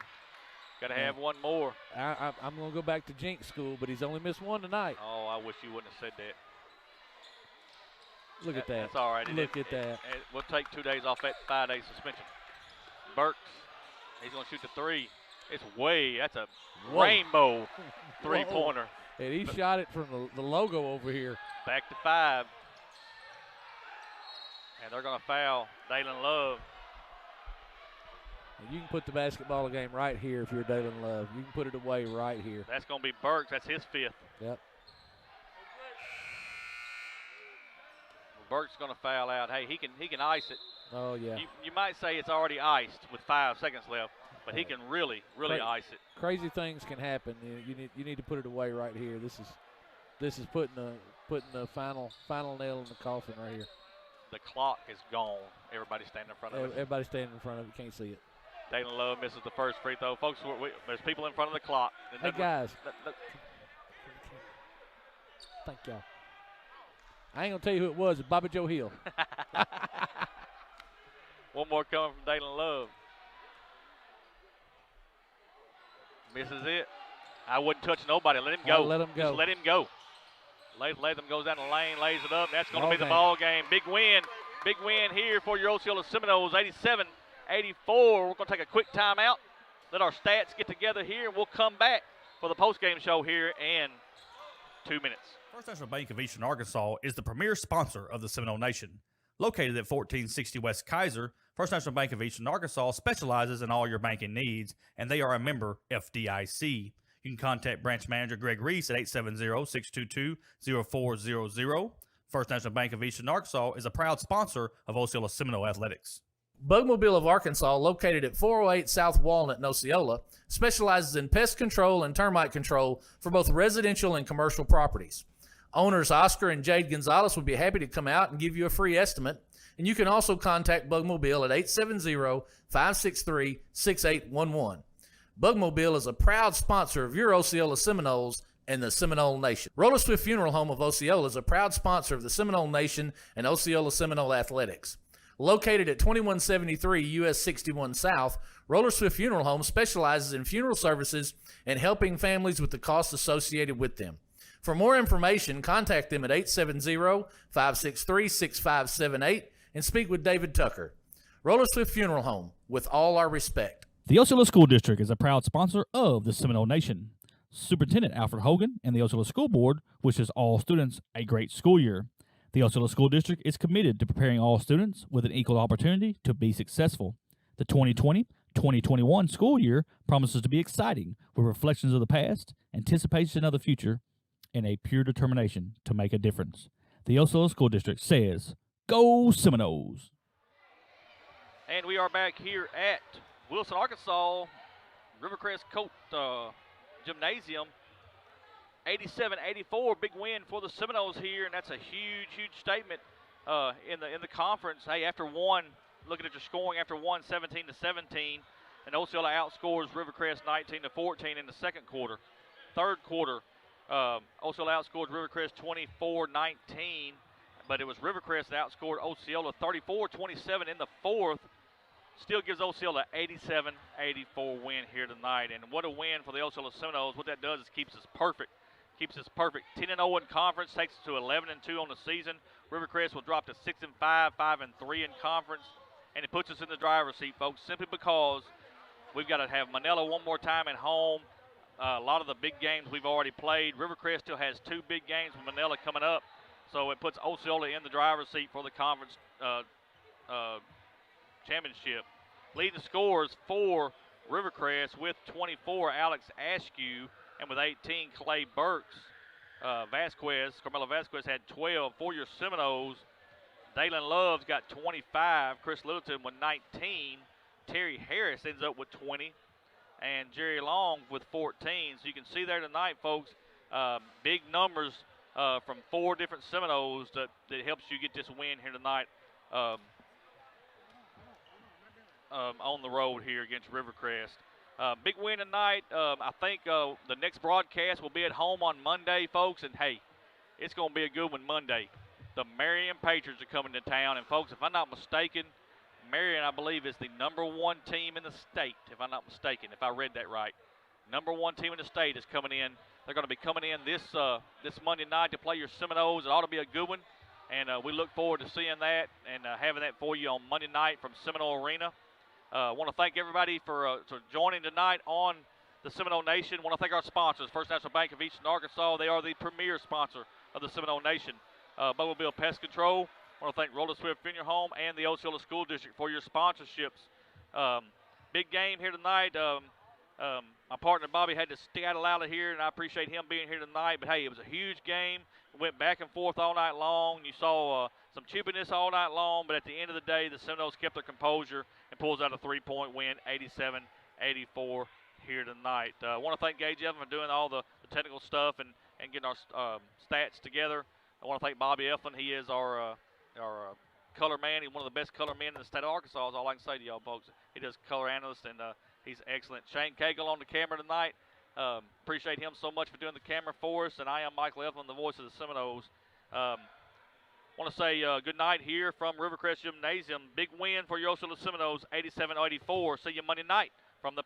Got to have one more. I'm going to go back to Jinx school, but he's only missed one tonight. Oh, I wish you wouldn't have said that. Look at that. That's all right. Look at that. We'll take 2 days off that 5-day suspension. Burks, he's going to shoot the 3. That's a rainbow three-pointer. And he shot it from the logo over here. Back to 5. And they're going to foul Dalen Love. And you can put the basketball game right here if you're Dalen Love. You can put it away right here. That's going to be Burks. That's his 5th. Yep. Burke's going to foul out. Hey, he can ice it. Oh, yeah. You might say it's already iced with 5 seconds left, but he can really ice it. Crazy things can happen. You need to put it away right here. This is putting the final nail in the coffin right here. The clock is gone. Everybody standing in front of it. Everybody standing in front of it. Can't see it. Dalen Love misses the first free throw. Folks, there's people in front of the clock. Hey, guys. Thank y'all. I ain't going to tell you who it was. It's Bobby Joe Hill. One more coming from Dalen Love. Misses it. I wouldn't touch nobody. Let him go. Let him go. Just let him go. Latham goes down the lane, lays it up. That's going to be the ball game. Big win. Big win here for your Osceola Seminoles, 87-84. We're going to take a quick timeout. Let our stats get together here. We'll come back for the postgame show here in 2 minutes. First National Bank of Eastern Arkansas is the premier sponsor of the Seminole Nation. Located at 1460 West Kaiser, First National Bank of Eastern Arkansas specializes in all your banking needs, and they are a member FDIC. You can contact branch manager Greg Reese at 870-622-0400. First National Bank of Eastern Arkansas is a proud sponsor of Osceola Seminole Athletics. Bugmobile of Arkansas, located at 408 South Walnut in Osceola, specializes in pest control and termite control for both residential and commercial properties. Owners Oscar and Jade Gonzalez would be happy to come out and give you a free estimate, and you can also contact Bugmobile at 870-563-6811. Bugmobile is a proud sponsor of your Osceola Seminoles and the Seminole Nation. Roller Swift Funeral Home of Osceola is a proud sponsor of the Seminole Nation and Osceola Seminole Athletics. Located at 2173 US 61 South, Roller Swift Funeral Home specializes in funeral services and helping families with the costs associated with them. For more information, contact them at 870-563-6578 and speak with David Tucker. Roller Swift Funeral Home, with all our respect. The Osceola School District is a proud sponsor of the Seminole Nation. Superintendent Alfred Hogan and the Osceola School Board wishes all students a great school year. The Osceola School District is committed to preparing all students with an equal opportunity to be successful. The 2020-2021 school year promises to be exciting with reflections of the past, anticipation of the future, and a pure determination to make a difference. The Osceola School District says, Go Seminoles! And we are back here at Wilson, Arkansas, Rivercrest Colt Gymnasium. 87-84, big win for the Seminoles here, and that's a huge, huge statement in the conference. Hey, after one, looking at your scoring, after one, 17-17, and Osceola outscores Rivercrest 19-14 in the second quarter. Third quarter, Osceola outscored Rivercrest 24-19, but it was Rivercrest that outscored Osceola 34-27 in the fourth. Still gives Osceola 87-84 win here tonight. And what a win for the Osceola Seminoles. What that does is keeps us perfect. Keeps us perfect. 10-0 in conference, takes us to 11-2 on the season. Rivercrest will drop to 6-5, 5-3 in conference. And it puts us in the driver's seat, folks, simply because we've got to have Manila one more time at home. A lot of the big games we've already played. Rivercrest still has two big games with Manila coming up. So it puts Osceola in the driver's seat for the conference championship. Leading scorers for Rivercrest with 24, Alex Askew, and with 18, Clay Burks. Carmelo Vasquez had 12 for your Seminoles. Dalen Love's got 25. Chris Littleton with 19. Terry Harris ends up with 20. And Jerry Long with 14. So you can see there tonight, folks, big numbers from four different Seminoles that helps you get this win here tonight on the road here against Rivercrest. Big win tonight. I think the next broadcast will be at home on Monday, folks. And, hey, it's going to be a good one Monday. The Marion Patriots are coming to town. And, folks, if I'm not mistaken, Marion, I believe, is the #1 team in the state, if I'm not mistaken, if I read that right. #1 team in the state is coming in. They're going to be coming in this Monday night to play your Seminoles. It ought to be a good one. And we look forward to seeing that and having that for you on Monday night from Seminole Arena. I want to thank everybody for joining tonight on the Seminole Nation. I want to thank our sponsors, First National Bank of Eastern Arkansas. They are the premier sponsor of the Seminole Nation. Bumblebee Pest Control. I want to thank Roller Swift Funeral Home and the Osceola School District for your sponsorships. Big game here tonight. My partner Bobby had to skedaddle out of here, and I appreciate him being here tonight. But, hey, it was a huge game. It went back and forth all night long. You saw some chippiness all night long, but at the end of the day, the Seminoles kept their composure and pulls out a 3-point win, 87-84 here tonight. I want to thank Gage Evans for doing all the technical stuff and getting our stats together. I want to thank Bobby Eflin. He is our color man. He's one of the best color men in the state of Arkansas, is all I can say to y'all folks. He does color analyst, and he's excellent. Shane Cagle on the camera tonight. Appreciate him so much for doing the camera for us, and I am Michael Eflin, the voice of the Seminoles. Want to say good night here from Rivercrest Gymnasium. Big win for your Osceola Seminoles, 87-84. See you Monday night from the